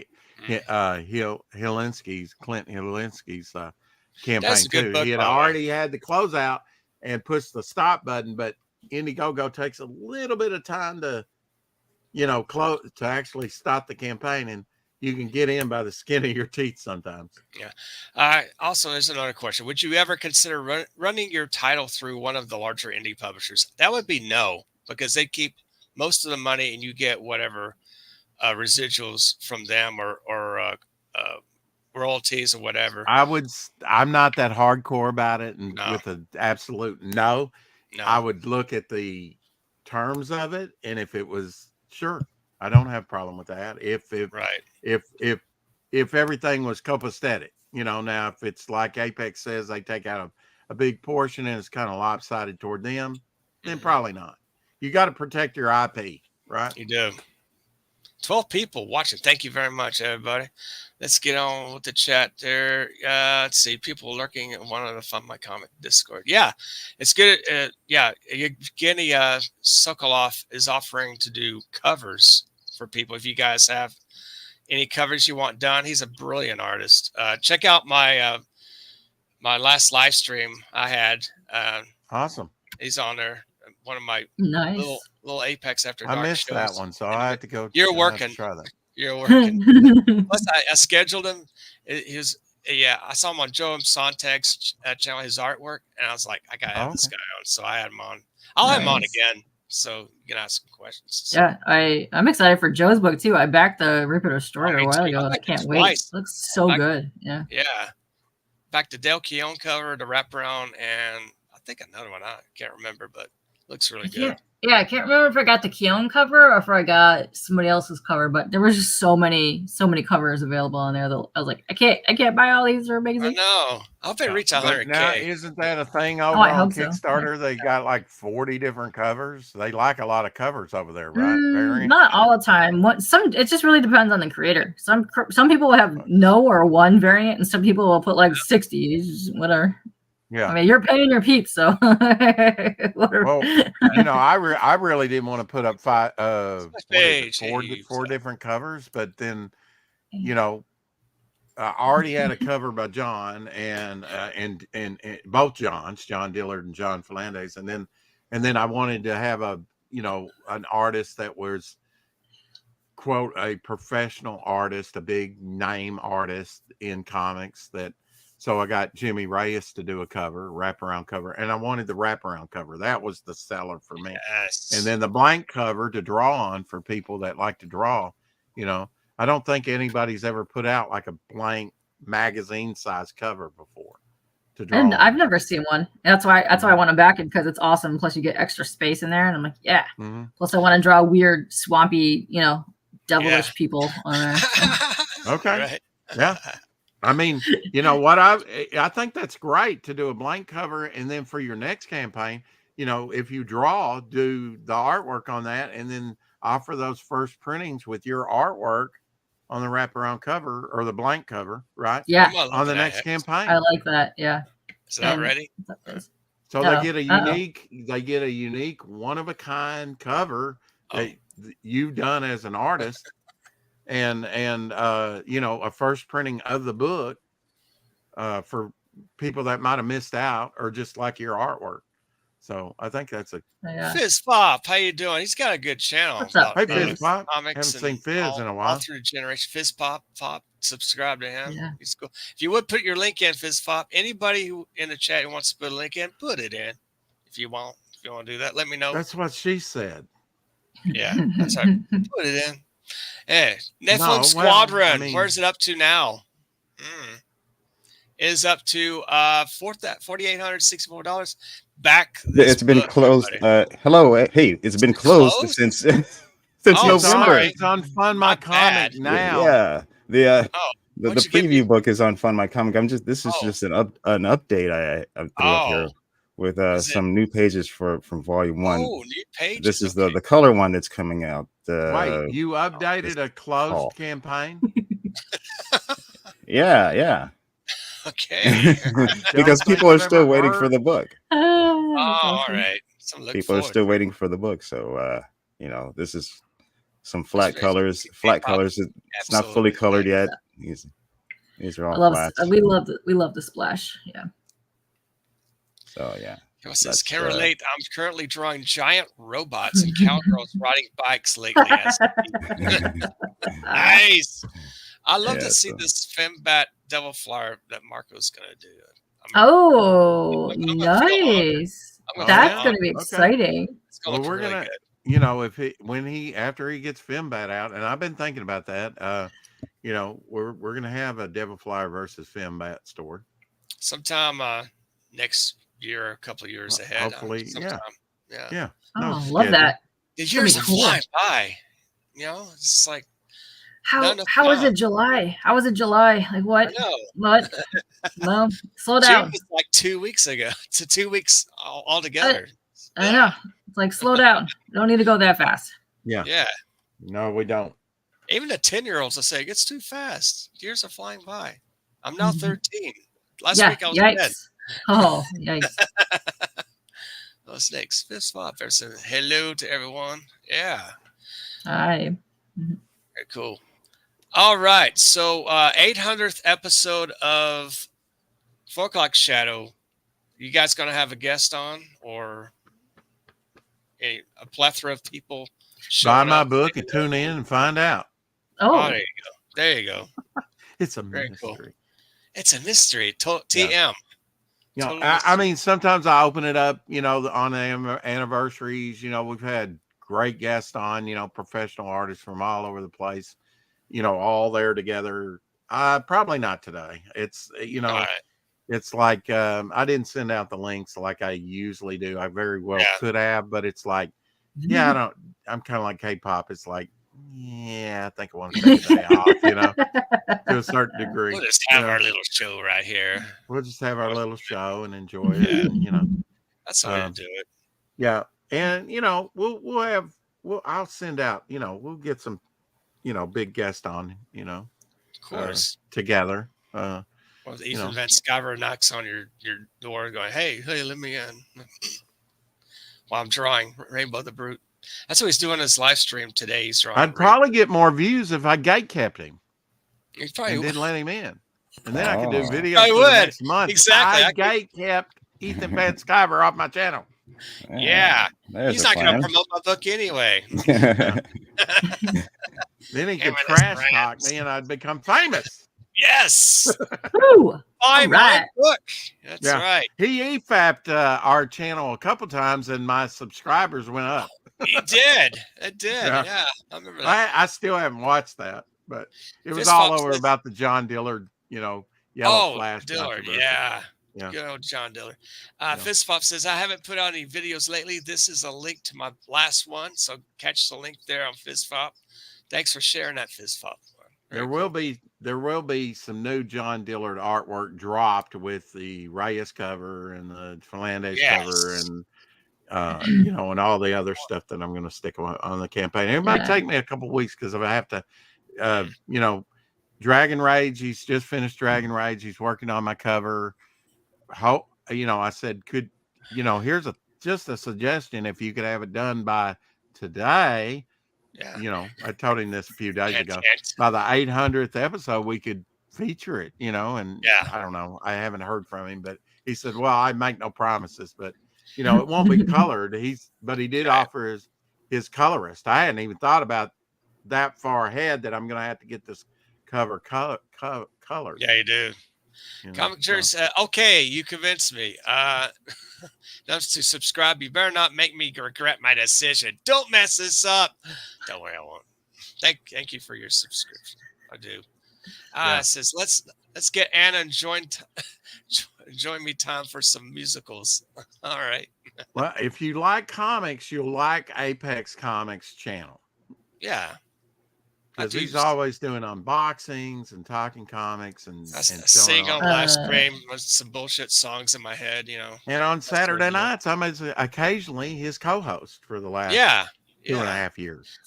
Clint Hilinski's campaign too. He had already had the closeout and pushed the stop button, but Indiegogo takes a little bit of time to, close to actually stop the campaign, and you can get in by the skin of your teeth sometimes. Yeah. Also, there's another question. Would you ever consider running your title through one of the larger indie publishers? That would be no, because they keep most of the money and you get whatever residuals from them or royalties or whatever. I'm not that hardcore about it, and with an absolute no, I would look at the terms of it, and if it was I don't have a problem with that. If everything was copacetic, now if it's like Apex says they take out a big portion and it's kind of lopsided toward them, then probably not. You got to protect your IP, right? You do. 12 people watching. Thank you very much, everybody. Let's get on with the chat there. Let's see. People lurking at one of the Fund My Comic Discord. Yeah, it's good. Evgeny Sokolov is offering to do covers for people. If you guys have any covers you want done, he's a brilliant artist. Check out my my last live stream I had. Awesome. He's on there. One of my little Apex After Dark I missed shows. that one, so I have to go. You're working. Try that. You're working. Plus, I scheduled him. I saw him on Joe M. Sontag's channel, his artwork, and I was like, I gotta have this guy on. So I had him on. I'll have him on again. so you can ask some questions. Yeah, I'm excited for Joe's book too. I backed the Ripper Destroyer a while ago, and I backed it can't wait. twice. It looks so good. Yeah. Yeah. Back to Del Keown cover, the wraparound, and I think another one. I can't remember, but looks really good. Yeah, I can't remember if I got the Keown cover or if I got somebody else's cover, but there was just so many covers available on there that I was like, I can't buy all these. They're amazing. I know. I hope they reach 100K. Now, isn't that a thing over I on hope so. Kickstarter? They got like 40 different covers. They like a lot of covers over there, right? Not all the time. It just really depends on the creator. Some people will have no or one variant, and some people will put like 60. It's just whatever. Yeah. I mean, you're paying your peeps, so whatever. Well, I really didn't want to put up four different covers, but then, I already had a cover by John and both Johns, John Dillard and John Fernandez, and then I wanted to have an artist that was, quote, a professional artist, a big name artist in comics so I got Jimmy Reyes to do a wraparound cover, and I wanted the wraparound cover. That was the seller for me. Yes. And then the blank cover to draw on for people that like to draw. I don't think anybody's ever put out like a blank magazine size cover before to draw. And I've never seen one. That's why I want to back it, because it's awesome. Plus you get extra space in there, and I'm like, yeah. Mm-hmm. Plus I want to draw weird, swampy, devilish people on there. So. Okay. Right. Yeah. I mean, what I think that's great to do a blank cover, and then for your next campaign, if you draw, do the artwork on that, and then offer those first printings with your artwork on the wraparound cover or the blank cover, right? Yeah. On the next campaign. I like that. Yeah. Is that ready? So they get a unique, one of a kind cover that you've done as an artist. And a first printing of the book for people that might have missed out or just like your artwork. So I think that's Fizz Pop. How you doing? He's got a good channel. What's up? Hey, Fizz Pop. Haven't seen Fizz in a while. All through the generation. Fizz Pop. Subscribe to him. Yeah. He's cool. If you would put your link in, Fizz Pop. Anybody who in the chat who wants to put a link in, put it in. If you want to do that, let me know. That's what she said. Yeah, that's right. Put it in. Hey, Nephilim Squadron. Where's it up to now? It is up to $4,864. It's been closed. Hello, hey, it's been closed since November. It's on Fund My Comic now. Yeah, the preview book is on Fund My Comic. This is just an update I threw up here with some new pages from Volume 1. Oh, new pages. This is the color one that's coming out. Wait, you updated a closed campain? Yeah. Okay. Because people are still waiting for the book. All right. People are still waiting for the book. So, this is some flat colors. Flat colors. It's not fully colored yet. These are all flats. We love the splash. Yeah. So, yeah. It says, can relate. I'm currently drawing giant robots and cowgirls riding bikes lately. Nice. I love to see this Fembat Devil Flower that Marco's going to do. Nice. That's going to be exciting. It's going to look really good. After he gets Fembat out, and I've been thinking about that, we're going to have a Devil Flower versus Fembat story. Sometime next year, a couple of years ahead. Hopefully, yeah. Oh, love that. The years are flying by. It's like how was it July? How was it July? Like what? What? No, slow down. June was like 2 weeks ago. To 2 weeks altogether. I know. It's like slow down. You don't need to go that fast. Yeah. Yeah. No, we don't. Even the 10-year-olds will say it gets too fast. Years are flying by. I'm now 13. Last week I was 10. Oh, yikes. Snakes. Fist Pop. There's a hello to everyone. Yeah. Hi. Very cool. All right. So 800th episode of 4 O'Clock Shadow. You guys going to have a guest on or a plethora of people? Buy my book and tune in and find out. Oh, there you go. There you go. It's a Very mystery. Cool. It's a mystery. TM. You know, Total I mean, sometimes I open it up, you know, on the anniversaries. You know, we've had great guests on, you know, professional artists from all over the place, you know, all there together. Probably not today. It's, you all know, right. it's like I didn't send out the links like I usually do. I very well Yeah. could have, but it's like, yeah, I don't. I'm kind of like K-pop. It's like, yeah, I think I want to take a day off, you know, to a certain degree. We'll just you have know. our little show right here. We'll just have our little show and enjoy it, Yeah. and, you know. That's the way to do it. Yeah, and you know, I'll send out, you know, we'll get some, you know, big guest on, you know, Of course. together. Well, you Ethan know. Van Sciver knocks on your door going, hey, let me in. While I'm drawing Rainbow the Brute. That's what he's doing his live stream today. He's drawing. I'd probably get more views if I gate kept him He probably and would. didn't let him in. And then I could do Oh. videos I for would. the next month. Exactly. I gate kept Ethan Van Sciver off my channel. Yeah. There's He's a not going to plan. promote my book anyway. Then he could Him and his trash talk brands. me and I'd become famous. Yes. Woo! Buy my right. book. That's Yeah. right. He EFAP'd our channel a couple times and my subscribers went up. He did. It did. Yeah. Yeah. I remember that. I still haven't watched that, but it was Fist all Fox over says- about the John Dillard, you know, yellow Oh, flash. Dillard. controversy. Yeah. Yeah. Good old John Dillard. Yeah. Fist Pop says, I haven't put out any videos lately. This is a link to my last one. So catch the link there on Fist Pop. Thanks for sharing that, Fist Pop. There will be some new John Dillard artwork dropped with the Reyes cover and the Fernandez cover and you know, and all the other stuff that I'm going to stick on the campaign. It might take me a couple of weeks because I have to, you know, Dragon Rage. He's just finished Dragon Rage. He's working on my cover. How, you know, I said, you know, here's just a suggestion. If you could have it done by today, Yeah. you know, I told him this a few days ago. Hint. By the 800th episode, we could feature it, you know, and Yeah. I don't know. I haven't heard from him, but he said, well, I make no promises, but you know, it won't be colored. But he did offer his colorist. I hadn't even thought about that far ahead that I'm going to have to get this cover colored. Yeah, you do. You know, Comic Jerry said, okay, you convinced me. That's to subscribe. You better not make me regret my decision. Don't mess this up. Don't worry, I won't. Thank you for your subscription. I do. It says, let's get Anna and join me time for some musicals. All right. Well, if you like comics, you'll like Apex Comics channel. Yeah. Because he's always doing unboxings and talking comics and sing on live stream with some bullshit songs in my head, you know. And on Saturday nights, I'm occasionally his co-host for the last 2.5 years.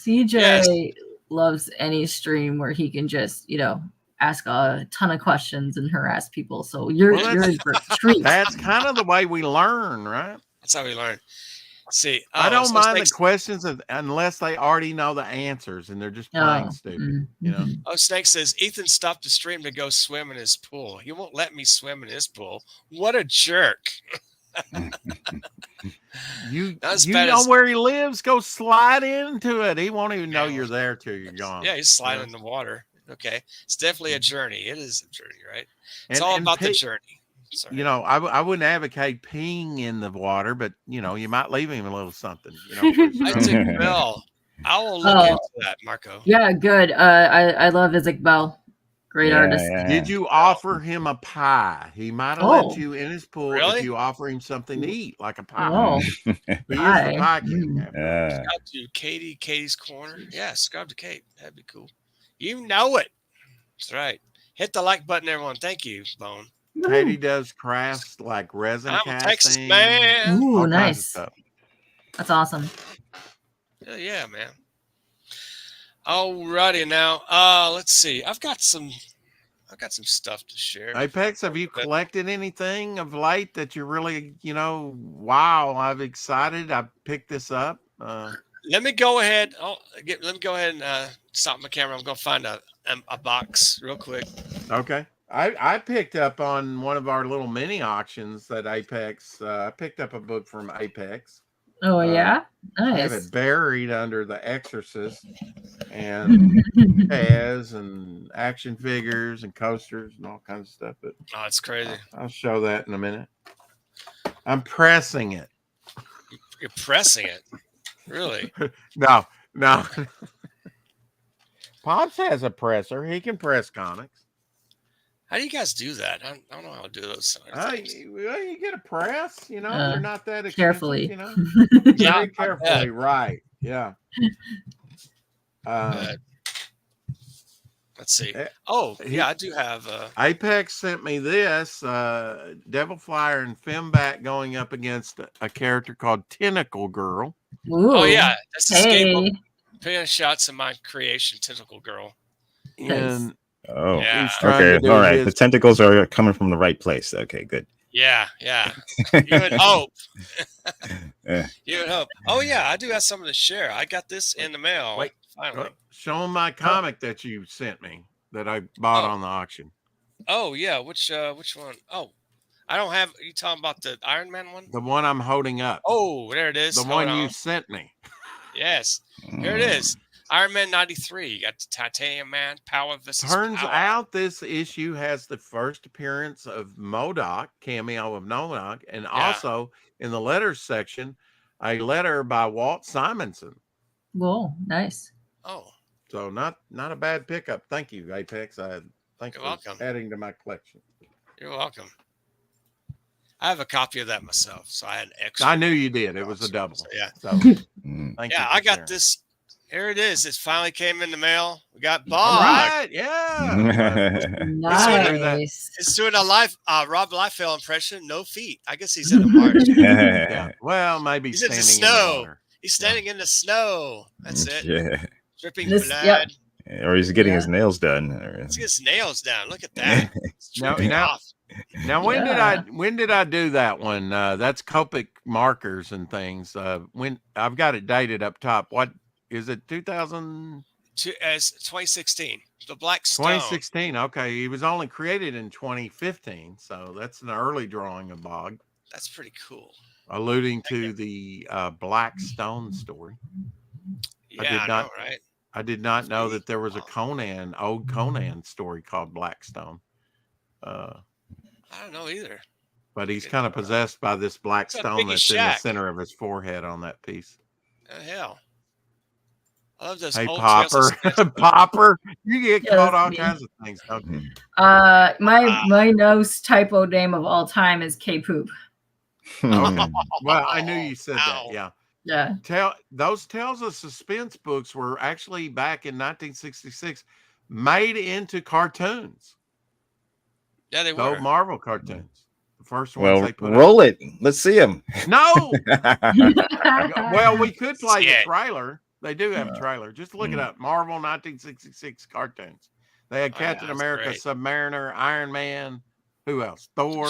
CJ loves any stream where he can just, you know, ask a ton of questions and harass people. So you're in for a treat. That's kind of the way we learn, right? That's how we learn. See, I don't mind the questions unless they already know the answers and they're just plain stupid. You know. Oh, Snake says Ethan stopped the stream to go swim in his pool. He won't let me swim in his pool. What a jerk! You know where he lives? Go slide into it. He won't even know you're there till you're gone. Yeah, he's sliding in the water. Okay, it's definitely a journey. It is a journey, right? It's all about the journey. Sorry. You know, I wouldn't advocate peeing in the water, but you know, you might leave him a little something. You know, Isaac Bell. I will look into that, Marco. Yeah, good. I love Isaac Bell. Great artist. Yeah. Did you offer him a pie? He might have let you in his pool if you offer him something to eat, like a pie. Oh, He is the pie king. Subscribe to Katie's Corner. Yeah, subscribe to Kate. That'd be cool. You know it. That's right. Hit the like button, everyone. Thank you, Bone. Katie does crafts like resin I'm casting. Texas man. Ooh, nice. That's awesome. Hell yeah, man. Alrighty now. Let's see. I've got some stuff to share. Apex, have you collected anything of late that you're really, you know, wow, I'm excited. I picked this up. Let me go ahead. Let me go ahead and stop my camera. I'm gonna find a box real quick. Okay. I picked up on one of our little mini auctions that Apex. I picked up a book from Apex. Oh yeah, I have nice. it buried under The Exorcist and Taz and action figures and coasters and all kinds of stuff. But Oh, it's crazy. I'll show that in a minute. I'm pressing it. You're pressing it. Really? No. Pops has a presser. He can press comics. How do you guys do that? I don't know how to do those things. Well, you get a press. They're not that expensive. Carefully. Yeah, Very carefully. Right. Yeah. Let's see. Oh, yeah, I do have. Apex sent me this Devil Flyer and Femback going up against a character called Tentacle Girl. Ooh. Oh yeah, that's Hey. Putting shots in my creation, Tentacle Girl. And oh, yeah. Okay, all right. The tentacles are coming from the right place. Okay, good. Yeah. You would hope. Yeah. You would hope. Oh yeah, I do have something to share. I got this in the mail. Wait, finally. Show them my comic that you sent me that I bought on the auction. Oh yeah, which one? Oh, I don't have. Are you talking about the Iron Man one? The one I'm holding up. Oh, there it is. The one you sent me. Yes, here it is. Iron Man 93. You got the Titanium Man, Power versus Turns Power. out this issue has the first appearance of MODOK, cameo of MODOK, and also in the letters section, a letter by Walt Simonson. Whoa, nice. Oh. So not a bad pickup. Thank you, Apex. Thank you for adding to my collection. You're welcome. I have a copy of that myself, so I had an extra. I knew you did. It was a double. So, yeah. So thank you. I got this. Here it is. It finally came in the mail. We got Bob. All right, yeah. Nice. It's doing a live Rob Liefeld impression. No feet. I guess he's in a march. Yeah. Well, maybe he's in the snow. He's standing in the snow. That's it. Yeah. Dripping blood. Yep. Or he's getting his nails done. Let's get his nails done. Look at that. Now when did I do that one? That's Copic markers and things. When I've got it dated up top. What is it? 2016. The Black Stone. 2016. Okay, he was only created in 2015, so that's an early drawing of Bog. That's pretty cool. Alluding to the Black Stone story. Yeah, I know, right? I did not know that there was a old Conan story called Blackstone. I don't know either. But he's kind of possessed by this black stone that's in the center of his forehead on that piece. Hell. I love those. Hey, Popper. Popper. You get called all kinds of things, don't you? My most typo name of all time is K-Poop. Okay. Well, I knew you said that. Yeah. Yeah. Those Tales of Suspense books were actually back in 1966 made into cartoons. Yeah, they were. Marvel cartoons. The first ones they put roll it. Let's see them. No. Well, we could play the trailer. They do have a trailer. Just look it up. Marvel 1966 cartoons. They had Captain America, Submariner, Iron Man. Who else? Thor.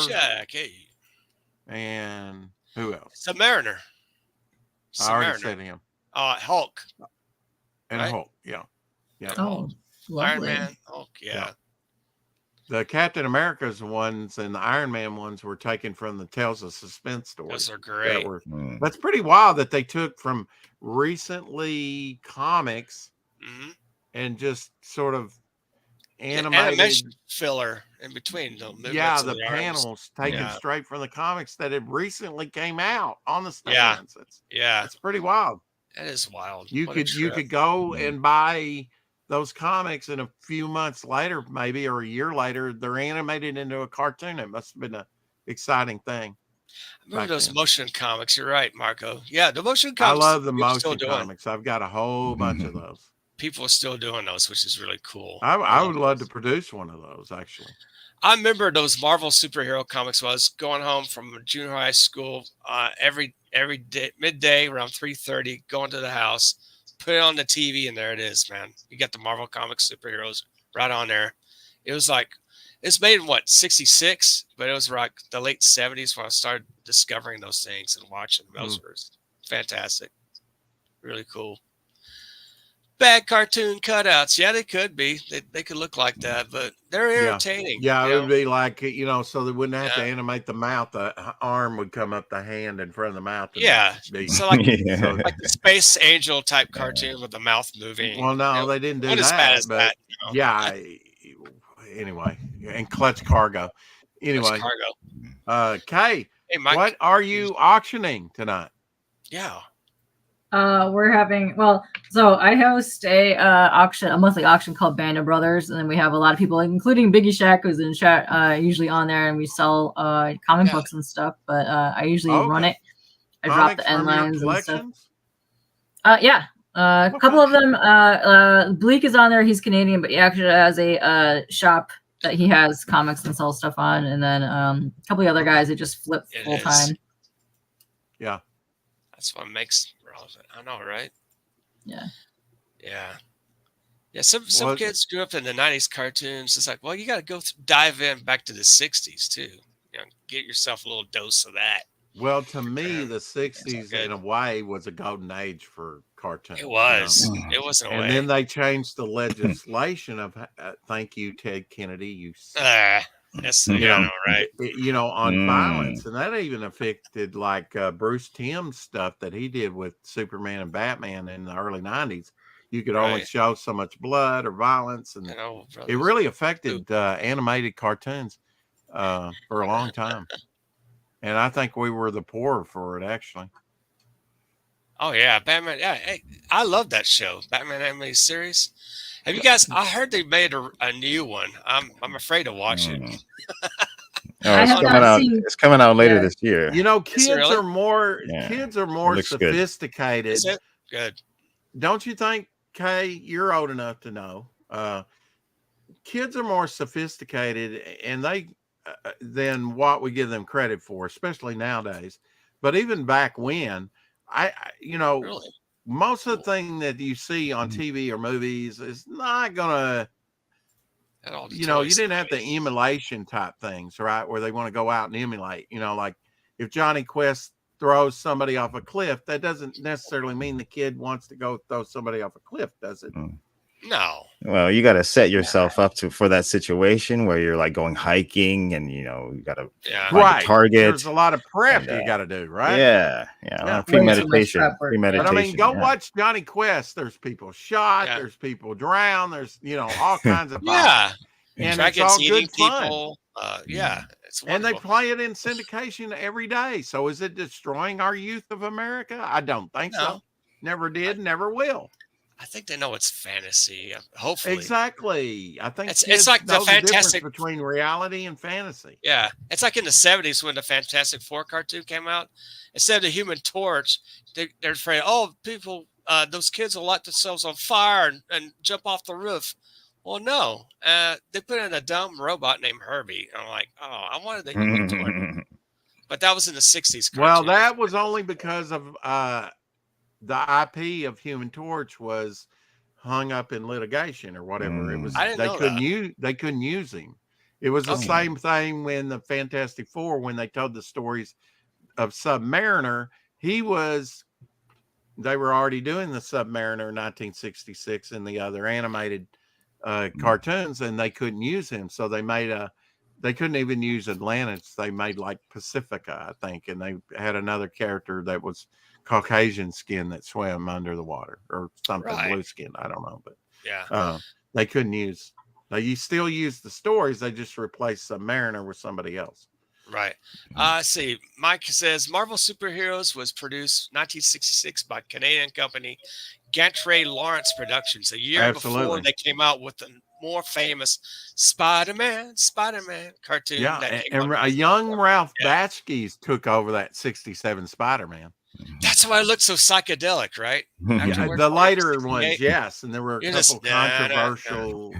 And who else? Submariner. I already said him. Hulk. And Hulk, yeah. Oh, Iron Man, Hulk, yeah. The Captain America's ones and the Iron Man ones were taken from the Tales of Suspense stories. Those are great. That's pretty wild that they took from recently comics and just sort of animation filler in between them. Yeah, the panels taken straight from the comics that had recently came out on the stands. It's pretty wild. That is wild. You could go and buy those comics, and a few months later, maybe, or a year later, they're animated into a cartoon. It must have been an exciting thing. I remember those motion comics. You're right, Marco. Yeah, the motion comics. I love the motion comics. I've got a whole bunch of those. People are still doing those, which is really cool. I would love to produce one of those, actually. I remember those Marvel superhero comics. When I was going home from junior high school every day, midday around 3:30, going to the house, put it on the TV, and there it is, man. You got the Marvel comics superheroes right on there. It was like, it's made in what, 66? But it was like the late 70s when I started discovering those things and watching them. Those were fantastic. Really cool. bad cartoon cutouts. Yeah, they could be. They could look like that, but they're entertaining. Yeah, you it know? would be like, so they wouldn't have to Yeah. animate the mouth. The arm would come up the hand in front of the mouth. And Yeah. be, So like, Yeah. like the Space Angel type cartoon with the mouth moving. well, no, you know, they didn't do not as bad that. as But that. You know? yeah, anyway, and Clutch Cargo. Anyway, Cargo. Kay, Hey, Mike. what are you auctioning tonight? Yeah. We're having, so I host a monthly auction called Band of Brothers, and then we have a lot of people, including Biggie Shack, who's in chat, usually on there, and we sell comic books and stuff. But I usually run it. I drop the end lines and stuff. Yeah. A couple of them. Bleak is on there. He's Canadian, but he actually has a shop that he has comics and sells stuff on, and then a couple of other guys that just flip full time. Yeah. That's what makes relevant. I know, right? Yeah. Yeah. Yeah. Some kids grew up in the 90s cartoons. It's like, well, you got to dive in back to the 60s too. You know, get yourself a little dose of that. Well, to me, the 60s in a way was a golden age for cartoons. It was. It was in a way. And then they changed the legislation of thank you, Ted Kennedy. You yes, yeah, right. On violence, and that even affected like Bruce Timm's stuff that he did with Superman and Batman in the early 90s. You could only show so much blood or violence, and it really affected animated cartoons for a long time. And I think we were the poorer for it, actually. Oh yeah, Batman. Yeah, hey, I love that show, Batman animated series. Have you guys? I heard they made a new one. I'm afraid to watch it. It's coming out. It's coming out later this year. Kids are more sophisticated. Is it? Good. Don't you think, Kay? You're old enough to know. Kids are more sophisticated, and than what we give them credit for, especially nowadays. But even back when, really? Most of the thing that you see on TV or movies is not gonna, you didn't have the emulation type things, right? Where they want to go out and emulate, like if Johnny Quest throws somebody off a cliff, that doesn't necessarily mean the kid wants to go throw somebody off a cliff, does it? No. Well, you got to set yourself up for that situation where you're like going hiking, and you got to find a target. There's a lot of prep you got to do, right? Yeah. Premeditation. But I mean, go watch Johnny Quest. There's people shot. Yeah. There's people drowned. There's all kinds of and it's all good fun. It's wonderful. And they play it in syndication every day. So is it destroying our youth of America? I don't think so. Never did. Never will. I think they know it's fantasy. Hopefully, exactly. I think it's like the Fantastic between reality and fantasy. Yeah, it's like in the 70s when the Fantastic Four cartoon came out. Instead of the Human Torch, they're afraid. Oh, people, those kids will light themselves on fire and jump off the roof. Well, no, they put in a dumb robot named Herbie. I'm like, oh, I wanted the Human Torch, but that was in the 60s. Cartoon. Well, that was only because of the IP of Human Torch was hung up in litigation or whatever. It was they couldn't use him. It was the same thing when the Fantastic Four, when they told the stories of Submariner, they were already doing the Submariner in 1966 and the other animated cartoons, and they couldn't use him. So they couldn't even use Atlantis. They made like Pacifica, I think, and they had another character that was Caucasian skin that swam under the water or something, blue skin. I don't know, but they couldn't use. You still use the stories. They just replaced Submariner with somebody else. Right. See, Mike says Marvel Superheroes was produced 1966 by Canadian company Gantry Lawrence Productions. A year before they came out with the more famous Spider-Man cartoon. Yeah, and a young Ralph Bakshi took over that 67 Spider-Man. That's why it looked so psychedelic, right? The later ones, yes, and there were a couple controversial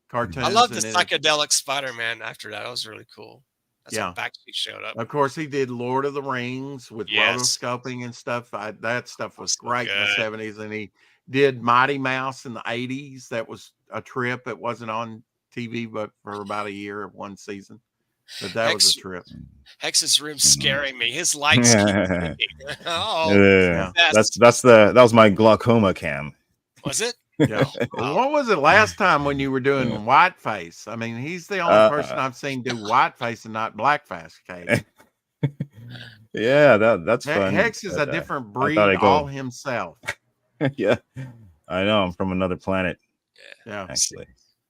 cartoons. I love the psychedelic Spider-Man after that. That was really cool. That's when Bakshi showed up. Of course, he did Lord of the Rings with rotoscoping and stuff. That stuff was great in the 70s, and he did Mighty Mouse in the 80s. That was a trip. It wasn't on TV, but for about a year of one season. But that was a trip. Hex's room scaring me. His lights keep blinking. That was my glaucoma cam. Was it? Yeah. What was it last time when you were doing whiteface? I mean, he's the only person I've seen do whiteface and not blackface, Katie. Yeah, that's fun. Hex is a different I thought breed I'd go. all himself. Yeah, I know. I'm from another planet. Yeah. Actually.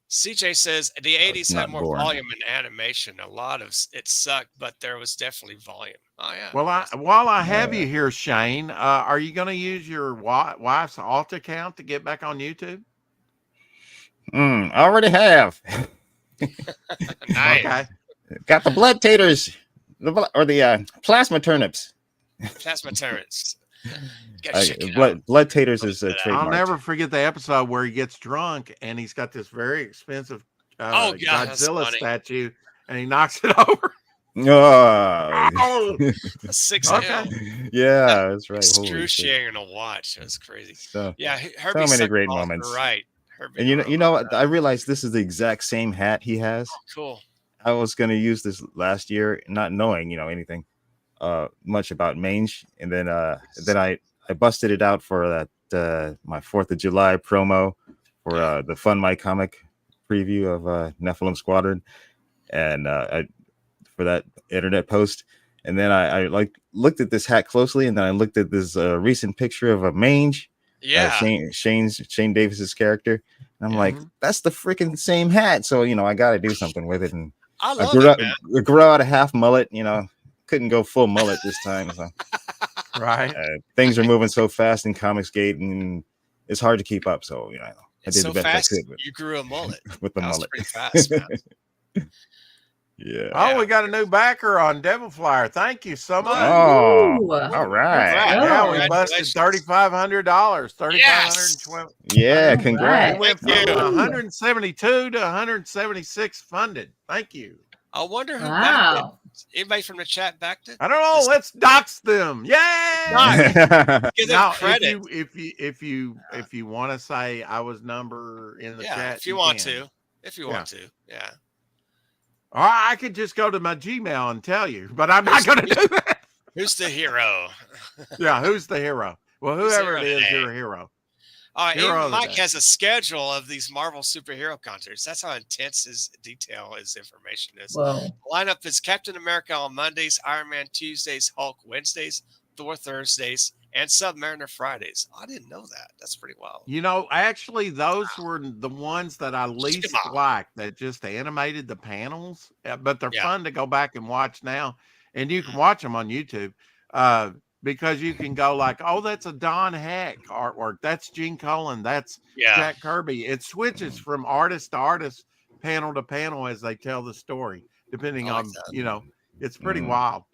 CJ says the 80s had not more born. volume in animation. A lot of it sucked, but there was definitely volume. Oh yeah. Well, while I have you here, Shane, are you going to use your wife's alt account to get back on YouTube? I already have. Nice. Okay. Got the blood taters, the plasma turnips. Plasma turrets. Blood taters is a trademark. I'll never forget the episode where he gets drunk and he's got this very expensive Godzilla statue and he knocks it over. Oh, 6 okay. Yeah, that's right. Excruciating to watch. It was crazy. So Herbie, so many great moments. Right. And you know what? I realized this is the exact same hat he has. Oh, cool. I was going to use this last year, not knowing anything much about mange, and then I busted it out for that my 4th of July promo for the Fun My Comic preview of Nephilim Squadron, and for that internet post. And then I looked at this hat closely, and then I looked at this recent picture of a mange. Yeah, Shane Davis's character. And I'm like, that's the freaking same hat. So I got to do something with it. And I grew out a half mullet. Couldn't go full mullet this time. So. Right. Things are moving so fast in Comicsgate, and it's hard to keep up. So I did the best I could. You grew a mullet with the mullet. Pretty fast, man. Yeah. Oh, we got a new backer on Devil Flyer. Thank you so much. Oh, all right. Yeah, we busted $3,500. $3,512. Yeah, congrats. We went from 172 to 176 funded. Thank you. I wonder who backed it. Anybody from the chat backed it? I don't know. Let's dox them. Yeah. Give them now, credit. If you want to say I was number in the chat, if you want to. If you want to, yeah. Or I could just go to my Gmail and tell you, but I'm not going to do that. Who's the hero? Yeah, who's the hero? Well, whoever it is, you're a hero. All right, even Mike has a schedule of these Marvel superhero concerts. That's how intense his detail, his information is. Whoa. Lineup is Captain America on Mondays, Iron Man Tuesdays, Hulk Wednesdays, Thor Thursdays, and Submariner Fridays. I didn't know that. That's pretty wild. Actually, those were the ones that I least liked, that just animated the panels, but they're fun to go back and watch now. And you can watch them on YouTube because you can go like, oh, that's a Don Heck artwork. That's Gene Colan. That's Jack Kirby. It switches from artist to artist, panel to panel as they tell the story, depending on, it's pretty wild.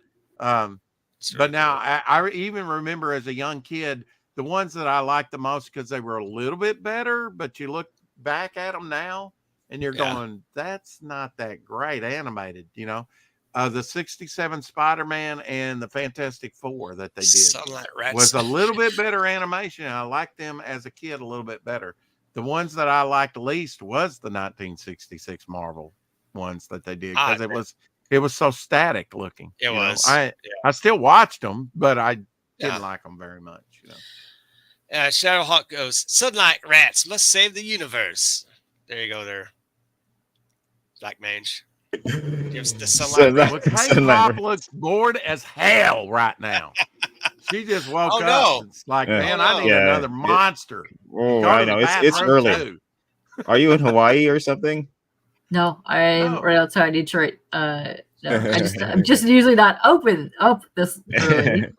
But now I even remember as a young kid, the ones that I liked the most because they were a little bit better, but you look back at them now and you're going, that's not that great animated, the 67 Spider-Man and the Fantastic Four that they did was a little bit better animation. I liked them as a kid a little bit better. The ones that I liked least was the 1966 Marvel ones that they did because it was so static looking. It was. I still watched them, but I didn't like them very much. Shadowhawk goes, Sunlight Rats must save the universe. There you go there. Black Mange. Gives the Sunlight Rats. K-Pop looks bored as hell right now. She just woke up. No. It's like, man, I need another monster. I know. It's early. Are you in Hawaii or something? No, I'm right outside Detroit. No, I'm just usually not open up this early.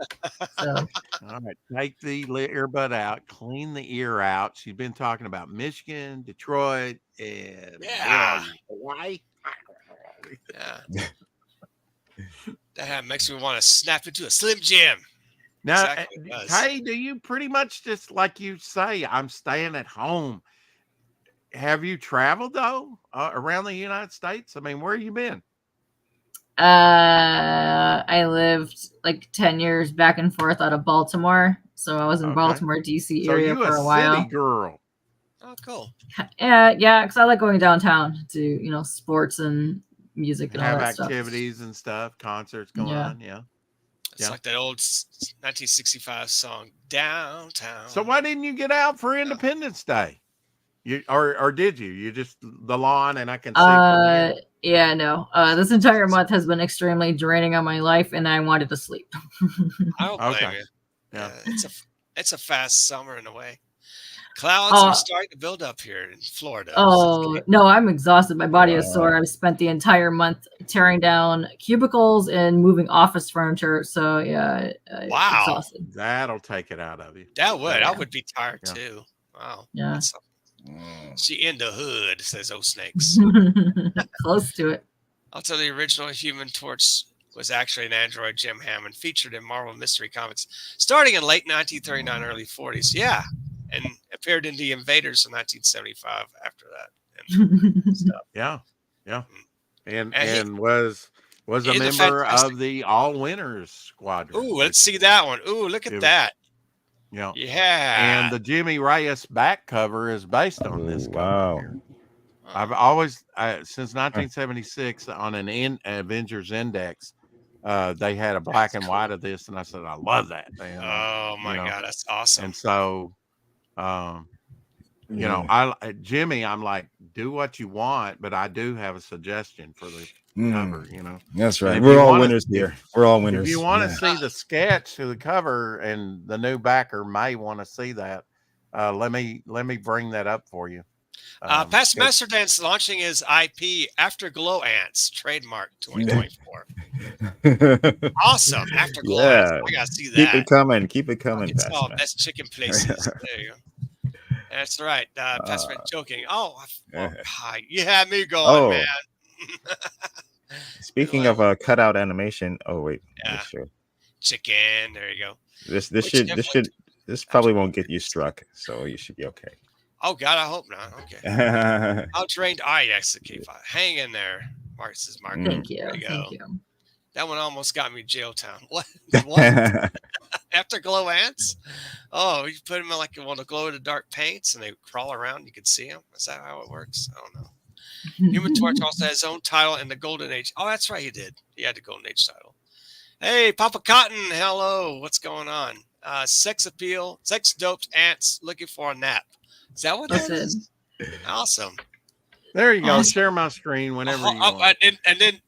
So. All right, take the earbud out, clean the ear out. She's been talking about Michigan, Detroit, and Hawaii. Yeah. That makes me want to snap into a Slim Jim. Now, hey, do you pretty much just like you say, I'm staying at home? Have you traveled though around the United States? I mean, where have you been? I lived like 10 years back and forth out of Baltimore. So I was in Baltimore, DC area for a while. City girl. Oh, cool. Yeah, because I like going downtown to, sports and music and all that stuff. Have activities and stuff, concerts going on. Yeah. It's like that old 1965 song, Downtown. So why didn't you get out for Independence Day? You or did you? You just the lawn, and I can see from here. Yeah, no. This entire month has been extremely draining on my life, and I wanted to sleep. I don't blame Okay. you. Yeah. It's a fast summer in a way. Clouds are starting to build up here in Florida. Oh, no, I'm exhausted. My body is sore. I've spent the entire month tearing down cubicles and moving office furniture. So, yeah, Wow. exhausted. That'll take it out of you. That would. Yeah. I would be tired Yeah. too. Wow. Yeah. She in the hood, says O Snakes. Close to it. Also, the original Human Torch was actually an android, Jim Hammond, featured in Marvel Mystery Comics starting in late 1939, early 40s. Yeah. And appeared in The Invaders in 1975 after that. And stuff. Yeah. Yeah. And And was a in the member Fantastic- of the All Winners Squadron. Ooh, let's see that one. Ooh, look at that. Yeah. Yeah. And the Jimmy Reyes back cover is based on this cover. Wow. Here. I've always, since 1976, on an Avengers Index, they had a black and white of this, and I said, I love that. Man. Oh my God, that's awesome. And so, you know, Jimmy, I'm like, do what you want, but I do have a suggestion for the cover. You know, that's right. If We're you all wanna- winners here. We're all winners. If you want to see the sketch to the cover, and the new backer may want to see that, let me bring that up for you. Past Master Dance launching his IP Afterglow Ants trademark 2024. Awesome. Afterglow Ants. I gotta see that. Keep it coming. Keep it coming. It's all best chicken places. There you go. That's right. Past joking. Oh, hi. You had me going, man. Speaking of cutout animation. Oh wait. Yeah. Sure. Chicken. There you go. This probably won't get you struck, so you should be okay. Oh God, I hope not. Okay. How trained are you, XK5? Hang in there, Mark says Mark. Thank you. There you Thank go. you. That one almost got me jail time. What? What? Afterglow ants? Oh, you put them in like one of the glow in the dark paints, and they crawl around. You can see them. Is that how it works? I don't know. Human Torch also has his own title in the Golden Age. Oh, that's right, he did. He had the Golden Age title. Hey, Papa Cotton, hello. What's going on? Sex appeal, sex doped ants looking for a nap. Is that what that is? Awesome. There you go. Share my screen whenever you want. And then,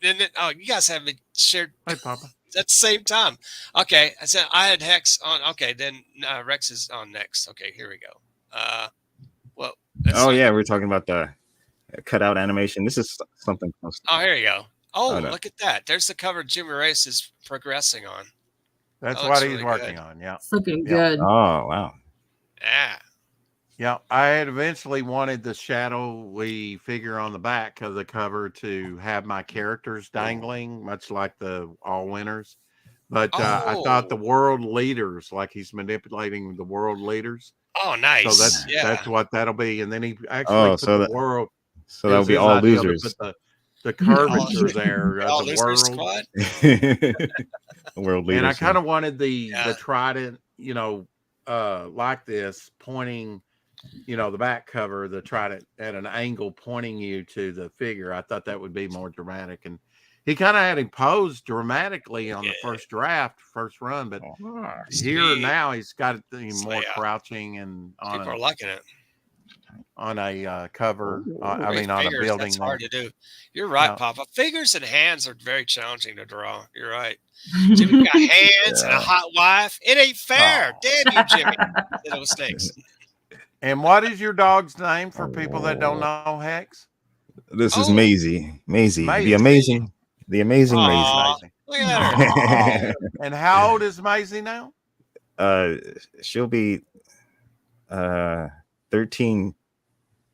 you guys haven't shared Hey, Papa. at the same time. Okay, I said I had Hex on. Okay, then Rex is on next. Okay, here we go. Well. We're talking about the cutout animation. This is something close. Oh, here you go. Oh, look at that. There's the cover Jimmy Reyes is progressing on. That's what he's working on. Yeah. It's looking good. Oh, wow. Yeah. Yeah. I had eventually wanted the shadowy figure on the back of the cover to have my characters dangling, much like the All Winners. But I thought the world leaders, like he's manipulating the world leaders. Oh, nice. So that's what that'll be. And then he actually put the world. So that'll be all losers. The curvature there of the world. World leaders. And I kind of wanted the trident, you know, like this, pointing, you know, the back cover, the trident at an angle pointing you to the figure. I thought that would be more dramatic. And he kind of had him posed dramatically on the first run, but here now he's got him more crouching and on people are liking it. On a cover, on a building. That's hard to do. You're right, Papa. Figures and hands are very challenging to draw. You're right. Jimmy got hands and a hot wife. It ain't fair. Damn you, Jimmy. Little snakes. And what is your dog's name for people that don't know, Hex? This is Maisie. Maisie. The amazing Maisie. Look at her. And how old is Maisie now? She'll be 13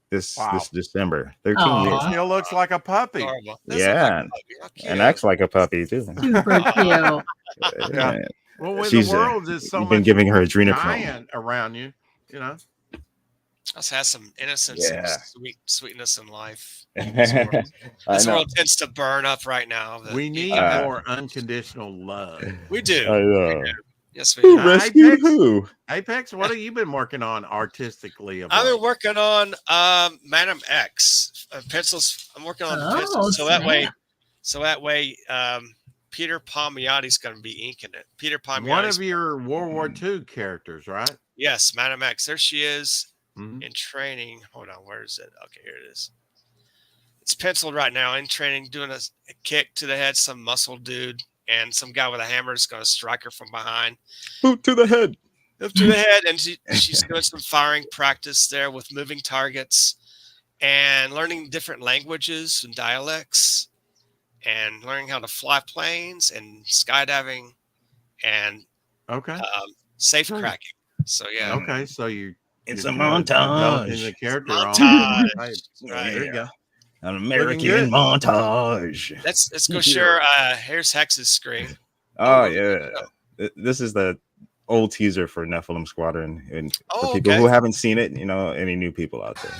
this December. 13 years. Still looks like a puppy. Yeah. And acts like a puppy too. Super cute. Yeah. Well, when the world is so been much giving her adrenochrome giant around you, you know. Let's have some innocence and sweetness in life. This world tends to burn up right now. We need more unconditional love. We do. I know. Yes, we do. Rescue who? Apex, what have you been working on artistically? I've been working on Madam X pencils. I'm working on the pencils, so that way, Peter Palmiotti's going to be inking it. Peter Palmiotti, one of your World War II characters, right? Yes, Madam X. There she is. in training. Hold on, where is it? Okay, here it is. It's penciled right now. In training, doing a kick to the head. Some muscle dude and some guy with a hammer is going to strike her from behind. Boot to the head. Up to the head, and she's doing some firing practice there with moving targets and learning different languages and dialects and learning how to fly planes and skydiving and safe cracking. So yeah. Okay, so it's a montage. In the character montage. Right. There you go. An Looking American good. montage. Let's go share. Here's Hex's screen. Oh yeah, this is the old teaser for Nephilim Squadron, and for people okay. who haven't seen it, any new people out there.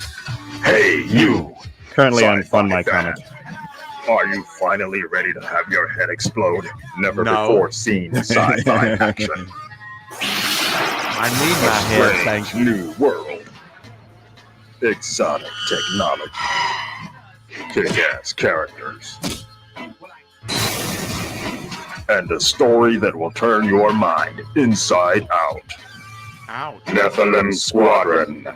Hey, you! Currently on Sci-fi Fun My fan. Comic. Are you finally ready to have your head explode? Never No. before seen sci-fi action. I need my head, Strange thank you. new world. Exotic technology. Kick-ass characters. And a story that will turn your mind inside out. Ouch. Nephilim Squadron,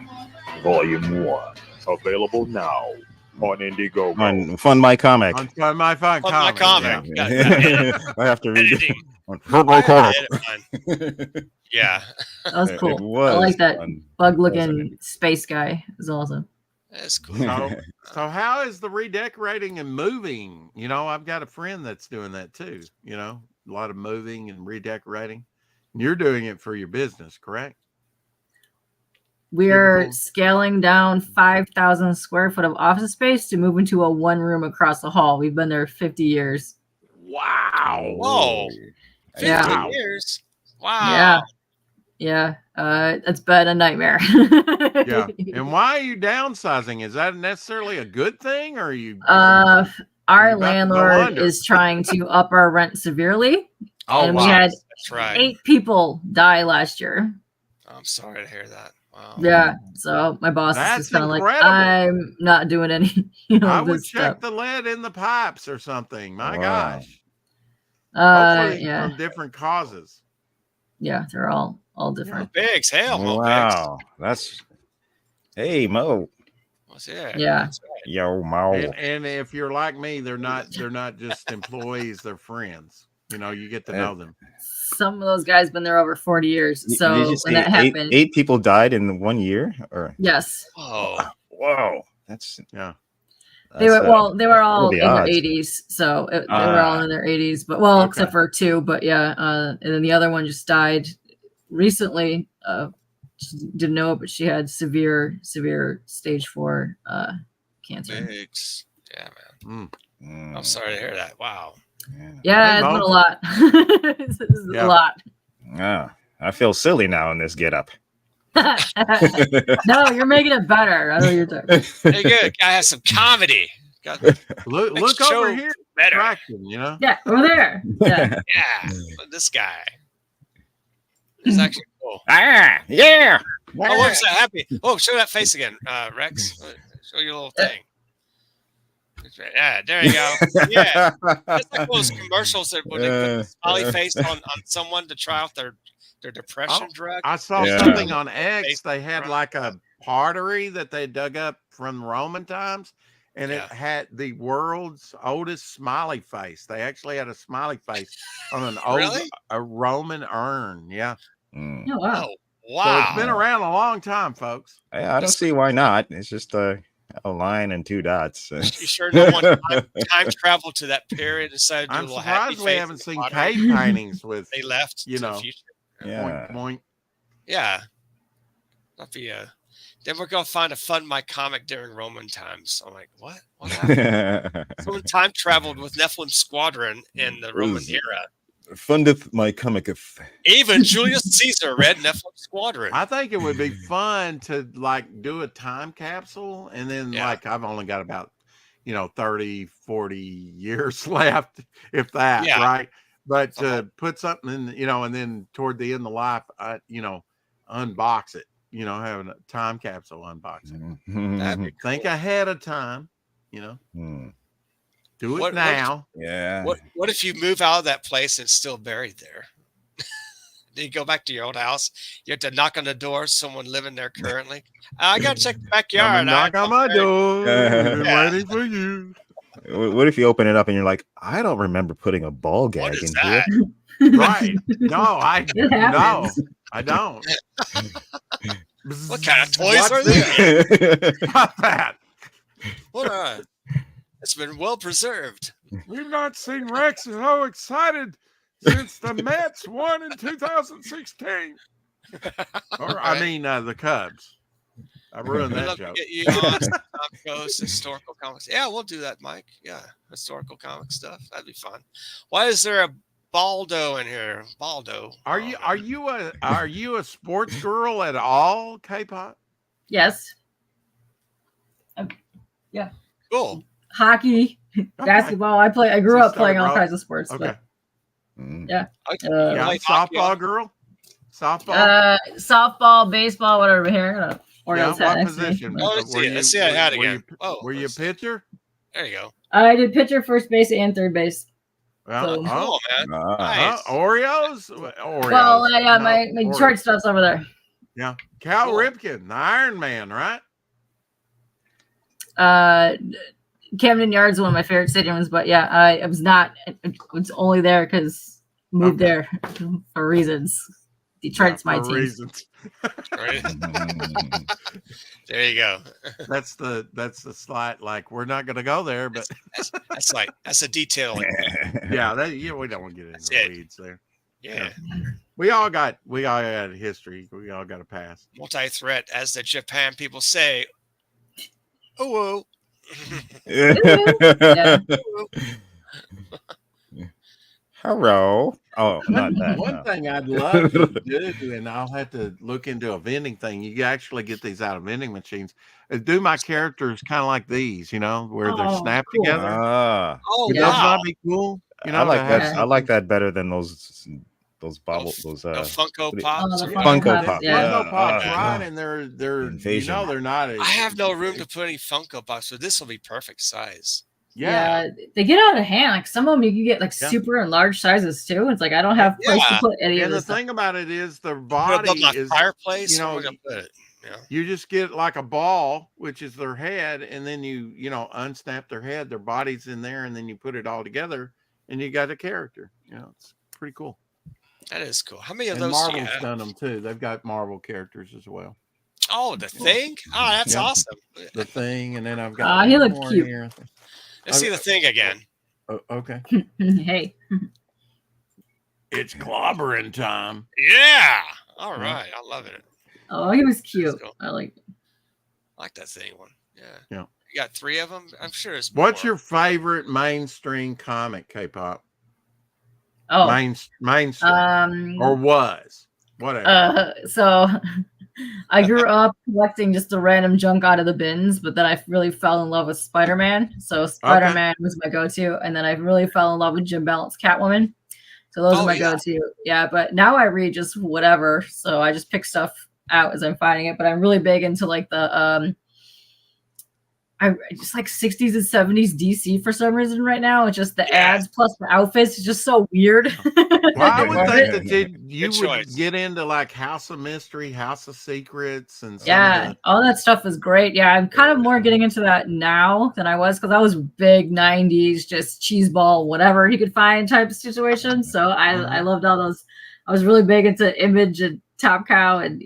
Volume 1. Available now on Indiegogo. On Fun My Comic. On Fun My Fun Fun My Comic. Comic. Yeah. I have to read Editing. it. On Fun My Comic. Yeah, That was It cool. was I like that fun. bug-looking space guy. It was awesome. that's cool. So how is the redecorating and moving? I've got a friend that's doing that too. A lot of moving and redecorating. And you're doing it for your business, correct? We're Cubicle. scaling down 5,000 square foot of office space to move into a one room across the hall. We've been there 50 years. Wow. Whoa. 50 Yeah. years. Wow. Yeah. It's been a nightmare. Yeah. And why are you downsizing? Is that necessarily a good thing, or are you? Our You're about to go landlord under. is trying to up our rent severely. Oh, and wow. we had That's right. 8 people die last year. I'm sorry to hear that. Wow. Yeah. So my boss is That's just kind of like, incredible. I'm not doing any, I would this check stuff. the lead in the pipes or something. My Wow. gosh. Hopefully Yeah. from different causes. Yeah. They're all different. Biggs, hell, Mo Biggs. Wow. That's hey Mo. What's that? Yeah. That's right. Yo Mo. And if you're like me, they're not just employees, they're friends. You get to know them. Some of those guys been there over 40 years. Did So you when say that happened, eight people died in 1 year? Or yes, Oh, whoa. That's Yeah. they were they were all the in their odds. 80s. So they were all in their 80s. But well, Okay. except for 2. But yeah, and then the other one just died recently. She didn't know it, but she had severe stage 4 cancer. Biggs. Yeah, man. Mm. I'm sorry to hear that. Wow. Yeah, Hey, it's Mo. been a lot. This is Yeah. a lot. Yeah. I feel silly now in this get up. No, you're making it better. I know you're talking. Hey, good. Guy has some comedy. Got Look Next over show, here. better. Traction, Yeah, over there. Yeah. Yeah. But this guy is actually cool. Yeah. Oh, what's that? Happy. Oh, show that face again, Rex. Show your little thing. Yeah, there you go. Yeah. It's like those commercials that when they put the smiley face on someone to try out their depression drug. I saw Yeah. something on X. They had like a pottery that they dug up from Roman times, and it Yeah. had the world's oldest smiley face. They actually had a smiley face on an old Really? a Roman urn. Yeah. Mm. Oh, wow. Oh, So wow. it's been around a long time, folks. Yeah, I don't see why not. It's just a line and 2 dots. You sure no one time traveled to that period and decided to do a I'm little happy surprised we face haven't in the seen pottery? cave paintings with They left you to the know, future. Yeah. point. Yeah. That'd be then we're gonna find a Fun My Comic during Roman times. I'm like, what? What happened? Someone time traveled with Nephilim Squadron in the Roman era. Fundeth my comiceth. Even Julius Caesar read Nephilim Squadron. I think it would be fun to like do a time capsule, and then Yeah. like I've only got about 30, 40 years left, if that, Yeah. right? But Uh-huh. to put something in, and then toward the end of life, unbox it, having a time capsule unboxing. That'd be Think cool. ahead of time, do it What- now. Yeah. What if you move out of that place and it's still buried there? you go back to your old house. You have to knock on the door. Someone living there currently. I got to check the Come backyard. and knock on my door. We've been Yeah. waiting for you. What if you open it up and you're like, I don't remember putting a ball gag What is in that? here. Right. No, It happens. I don't. What kind of toys What's are this? these? Got that. What it's been well preserved. We've not seen Rex so excited since the Mets won in 2016. Or I mean the Cubs. I ruined We'd that love joke. to get you on some shows, historical comics. Yeah, we'll do that, Mike. Yeah, historical comic stuff. That'd be fun. Why is there a Baldo in here? Baldo. Are you a sports girl at all, K-pop? Yes. Cool. Hockey, basketball. I grew So up playing all started kinds of sports. Okay. Mm. Yeah. Yeah, Played hockey softball all- girl. Softball. But softball, baseball, whatever. Here, Orioles Yeah, hat what next to me. position? Oh, let's see it. Let's see that hat again. Were you a pitcher? There you go. I did pitcher, first base, and third base. Well, So- Cool, man. Ah. Nice. Oreos? Oreos. Well, yeah, No, my Oreos. Detroit stuff's over there. Yeah. Cal Cool. Ripken, the Iron Man, right? Camden Yards, one of my favorite stadiums, but yeah, I was not. It was only there because moved there for reasons. Detroit's my for team. reasons. Right. Mm. There you go. That's the slight, like, we're not going to go there, but That's a detail. yeah, we don't want to get into That's the it. weeds there. Yeah. We all got a history. We all got a past. Multi-threat, as the Japan people say. Oh, whoa. Yeah. Hello. Oh, not that. One no. thing I'd love to do, and I'll have to look into a vending thing. You actually get these out of vending machines. Do my characters kind of like these, where they're Oh, snapped cool. together. Ah, Oh, Would Yeah. those wow. not be cool? I like to have that. I something- like that better than those bobble f- those The Funko what- Pops. Oh, the or Funko whatever. Pop, Yeah. Funko Pops, yeah. right? And they're Invasion. they're not. I have no room to put any Funko Pops, so this will be perfect size. Yeah. They get out of hand. Like some of them, you can get like Yeah. super and large sizes too. It's like I don't have place to Yeah. put any of And the this stuff. thing about it is, the Put it body above my is. fireplace. you know, where am I gonna put it? Yeah. You just get like a ball, which is their head, and then you unsnap their head. Their body's in there, and then you put it all together, and you got a character. It's pretty cool. That is cool. How many of And those do you Marvel's have? done them too. They've got Marvel characters as well. Oh, the Thing? Oh, that's Yeah. awesome. The Thing, and then I've got. He one looked more cute. here. Let's see the Thing again. Oh, okay. Hey, It's clobbering time. Yeah. All right. I love it. oh, he was cute. Let's go. I like. I like that Thing one. Yeah. Yeah. You got 3 of them? I'm sure it's What's more. your favorite mainstream comic, K-pop? Oh, Mainstream or was whatever. so I grew up collecting just the random junk out of the bins, but then I really fell in love with Spider-Man. So Spider-Man was my go-to, and then I really fell in love with Jim Balance Catwoman. So those are my go-to. Yeah, but now I read just whatever. So I just pick stuff out as I'm finding it. But I'm really big into like the I just like 60s and 70s DC for some reason right now. It's just the ads plus the outfits. It's just so weird. Well, I would think that you Good would choice. get into like House of Mystery, House of Secrets, and some Yeah, of all that stuff is great. Yeah, I'm kind of more getting into that now than I was because I was big 90s, just cheeseball, whatever you could find type of situation. So I loved all those. I was really big into Image and Top Cow and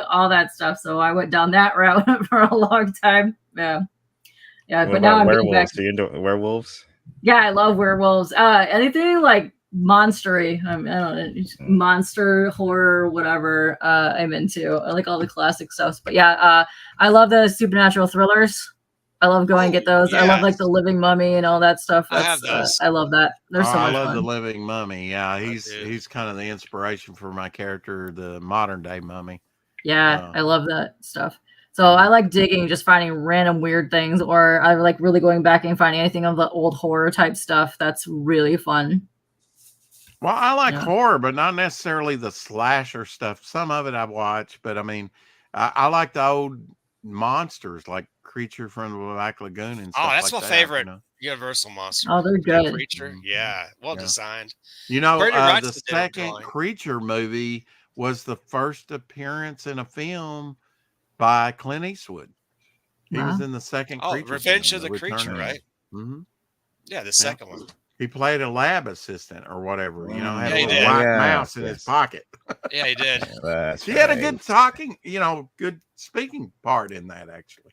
all that stuff. So I went down that route for a long time. Yeah, What but now about I'm getting back. werewolves? Are you into werewolves? Yeah, I love werewolves. Anything like monstery. I don't know, monster horror, whatever. I'm into. I like all the classic stuff. But yeah, I love the supernatural thrillers. I love going and get those. I love like the Living Mummy and all that stuff. I have those. I love that. They're so I much love fun. the Living Mummy. Yeah, do. he's kind of the inspiration for my character, the modern day mummy. Yeah, I love that stuff. So I like digging, just finding random weird things, or I like really going back and finding anything of the old horror type stuff. That's really fun. Well, I like horror, but not necessarily the slasher stuff. Some of it I watch, but I mean, I like the old monsters, like Creature from the Black Lagoon and stuff. Oh, that's like my that, favorite Universal monster. Oh, they're good. Creature. Yeah, well Yeah. designed. You know, Brandon the Wrightson did them second drawing. Creature movie was the first appearance in a film by Clint Eastwood. He was Wow. in the second Oh, Creature Revenge film, of the Return Creature, of- right? Mhm. Yeah, the second one. He played a lab assistant or whatever, you know, had Yeah, a he little did. white Yes, mouse in his yes. pocket. Yeah, he did. That's He had a right. good talking, you know, good speaking part in that, actually.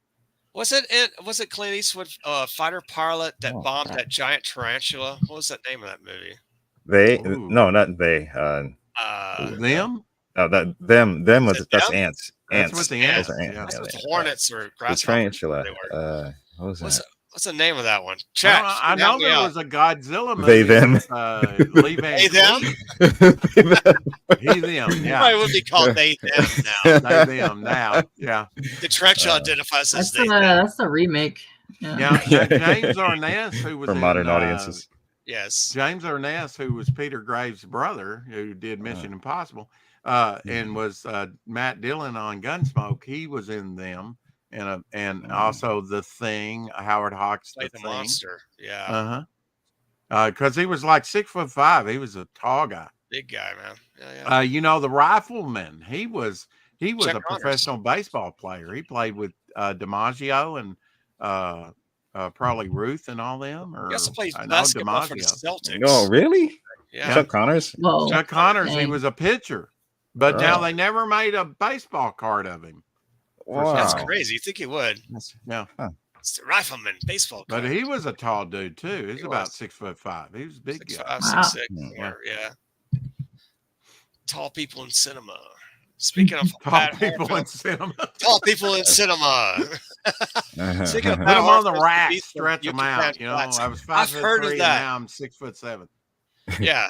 Was it Clint Eastwood, fighter pilot that Oh, bombed God. that giant tarantula? What was that name of that movie? They Ooh. no, not they. Them? No, that them Is was it that's them? ants. That's Ants. with the Yeah, ants. Those are ants. Yeah. that's what the they- hornets or the grasshoppers. tarantula. They were. What was that? What's the name of that one? I, Chat. don't know, I help know me there out. was a Godzilla They, movie them. with Lee Van They, them? Cleef. He, them, Probably yeah. would be called they them now. They, them, now, yeah. The tarantula identifies as That's they them. that's the remake. Yeah. Yeah, James Arness, who was For in, modern audiences. Yes. James Arness, who was Peter Graves' brother, who did Mission Impossible, and was Matt Dillon on Gunsmoke. He was in them, and also The Thing. Howard Hawks, Like The the Thing. monster. Yeah. Because he was like 6'5". He was a tall guy. Big guy, man. Yeah. You know, the Rifleman. He was Chuck a Connors. professional baseball player. He played with DiMaggio and probably Ruth and all them. Or He also plays I know basketball for the DiMaggio. Celtics. Oh, really? Yeah. Chuck Connors? Whoa. Chuck Connors, he dang. was a pitcher, but now Oh. they never made a baseball card of him. Wow. That's crazy. You think he would? Yeah, It's the Rifleman baseball. but card. he was a tall dude too. He's He about was. 6'5". He was a big guy. 6'5", Wow. 6'6", Yeah. somewhere, yeah. Tall people in cinema. Speaking of Tall bad people horror in cinema. films, tall people in cinema. Speaking of Put bad them horror on the films, rack, beat them, stretch them Yucatan out. You know, Flats. I was I've 5'3", heard of and that. now I'm 6'7". Yeah,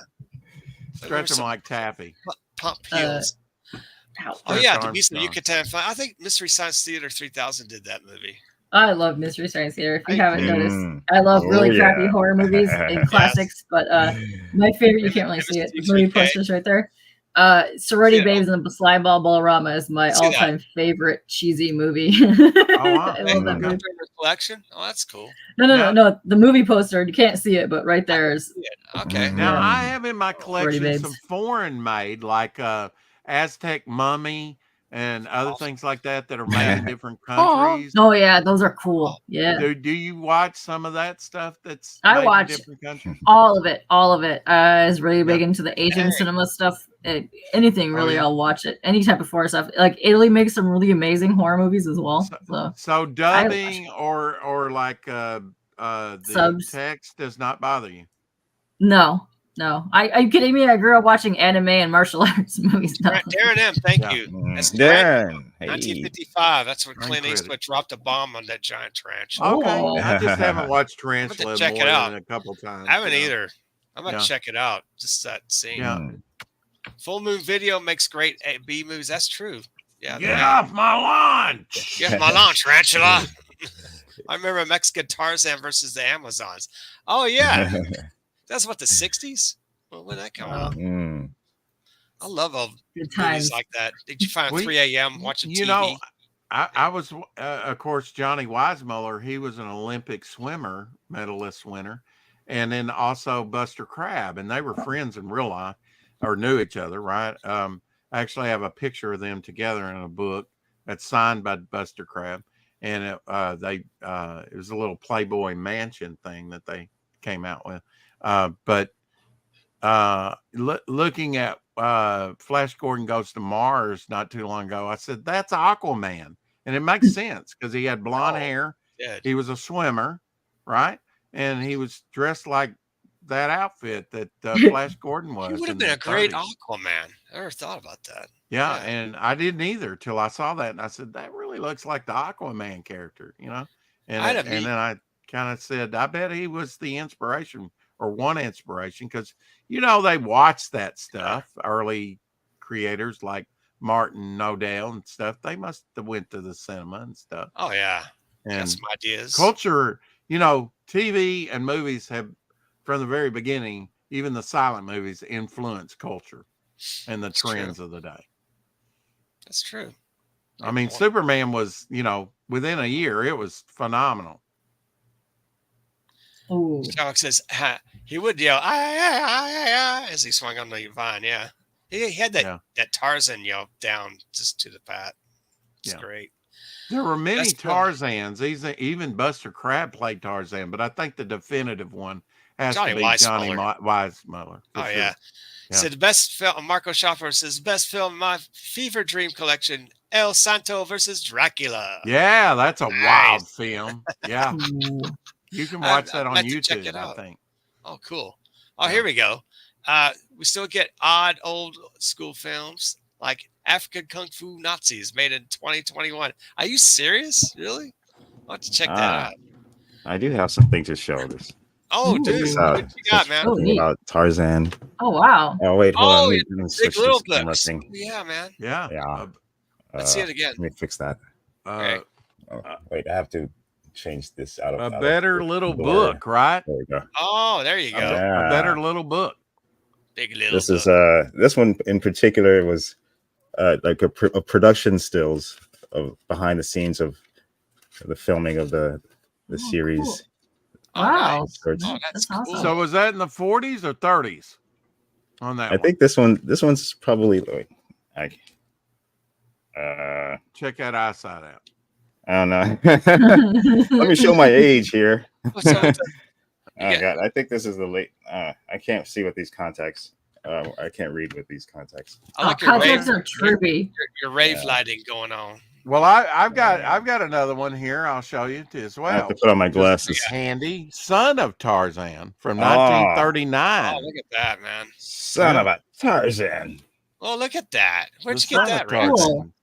Stretch them some- like taffy. pump heels. Ow. Oh Stretch yeah, the Beast of Armstrong. Yucatan Flats. I think Mystery Science Theater 3000 did that movie. I love Mystery Science Theater. If you haven't noticed, Mm. I love really Oh, crappy yeah. horror movies and classics. But my favorite, you can't really see it. The movie MST3K. posters right there. Sorority Yeah. Babes and the Slyball Ballrama is my See that. all-time favorite cheesy movie. wow. I love that Mm. movie. Collection. Oh, that's cool. No. The movie poster, you can't see it, but right there is. Okay. Now Yeah. I have in my collection babes. some foreign made, like Aztec mummy and other things like that are made in different countries. Oh yeah, those are cool. Yeah, Do you watch some of that stuff that's I made in watch different countries? all of it. I was really big Yeah. into the Asian Dang. cinema stuff. Anything Oh, really, yeah. I'll watch it. Any type of horror stuff. Like Italy makes some really amazing horror movies as well. So So dubbing or like the Subs. text does not bother you. no. Are you kidding me? I grew up watching anime and martial arts movies. No. Darren M. Thank Yeah. you. That's Darren. Hey. 1955. That's when Great Clint credit. Eastwood dropped a bomb on that giant tarantula. Okay, Oh. I just haven't watched I'm gonna Tarantula check it more out. than a couple times. I haven't you know. either. I'm gonna Yeah. check it out. Just that scene. Yeah. Mm. Full Moon Video makes great B movies. That's true. Yeah. Get off my lawn! Get my lawn, tarantula. I remember Mexican Tarzan versus the Amazons. Oh yeah, that's what the '60s. Well, when that come out? Mm. I love all Good movies times. like that. Did you find We- 3 a.m. watching You TV? know, I was, of course, Johnny Weissmuller. He was an Olympic swimmer, medalist winner, and then also Buster Crabbe, and they were friends in real life or knew each other, right? I actually have a picture of them together in a book that's signed by Buster Crabbe, and it was a little Playboy Mansion thing that they came out with. But looking at Flash Gordon Goes to Mars not too long ago, I said that's Aquaman, and it makes sense because he had blonde Oh, hair. Yeah. He was a swimmer, right? And he was dressed like that outfit that Flash Gordon was. He would have in been the a great 30s. Aquaman. I never thought about that. Yeah, Yeah. and I didn't either till I saw that, and I said that really looks like the Aquaman character, you know. And I'd have and then I kind of said, I bet he was the inspiration or one inspiration because you know they watched that stuff. Early creators like Martin Nodell and stuff, they must have went to the cinema and stuff. Oh yeah. Got And some ideas. culture, you know, TV and movies have from the very beginning, even the silent movies influence culture and the That's true. trends of the day. That's true. I mean, Superman was, you know, within a year, it was phenomenal. Oh, Sherlock says he would yell "Ah," as he swung on the vine. Yeah, he had that Tarzan yell down just to the pat. It's great. There were many That's cool. Tarzans. Even Buster Crabbe played Tarzan, but I think the definitive one has Johnny to be Johnny Weissmuller. Oh yeah. So the best film. Marco Schaffer says best film in my fever dream collection: El Santo versus Dracula. Yeah, that's a wild film. Yeah, Ooh. you can watch that I'd on like to YouTube. check it I out. think. Oh, cool. Oh, here we go. We still get odd old school films like African Kung Fu Nazis made in 2021. Are you serious? Really? I'll have to check that out. I do have something to show this. Oh, Ooh. dude. What you got, man? Oh, neat. About Tarzan. Oh, wow. Oh, wait, hold on. Oh, Let me Big switch Little this camera Books. thing. Yeah, man. Yeah. Yeah. Let's see it again. Let me fix that. Okay. Oh, wait, I have to change this out of A better little blur. book, right? There we go. Oh, there you go. Yeah. A better little book. Big Little This Book. is this one in particular was like a production stills of behind the scenes of the filming of the series. Cool. Oh, Wow. nice. Sorts. Oh, that's That's cool. awesome. So was that in the 40s or 30s? On that I one? think this one's probably Check that eyesight out. I don't know. Let me show my age here. What's up with Oh God, I think this is the late. I can't see with these contacts. I can't read with these contacts. I like your rave, contacts are trippy. your rave lighting going on. Well, I've got another one here. I'll show you as I have well. to put on my glasses. It's handy. Son of Tarzan from Oh, 1939. look at that, man. Son of a Tarzan. Oh, look at that. Where'd The you get Son that, of Rex? Tarzan.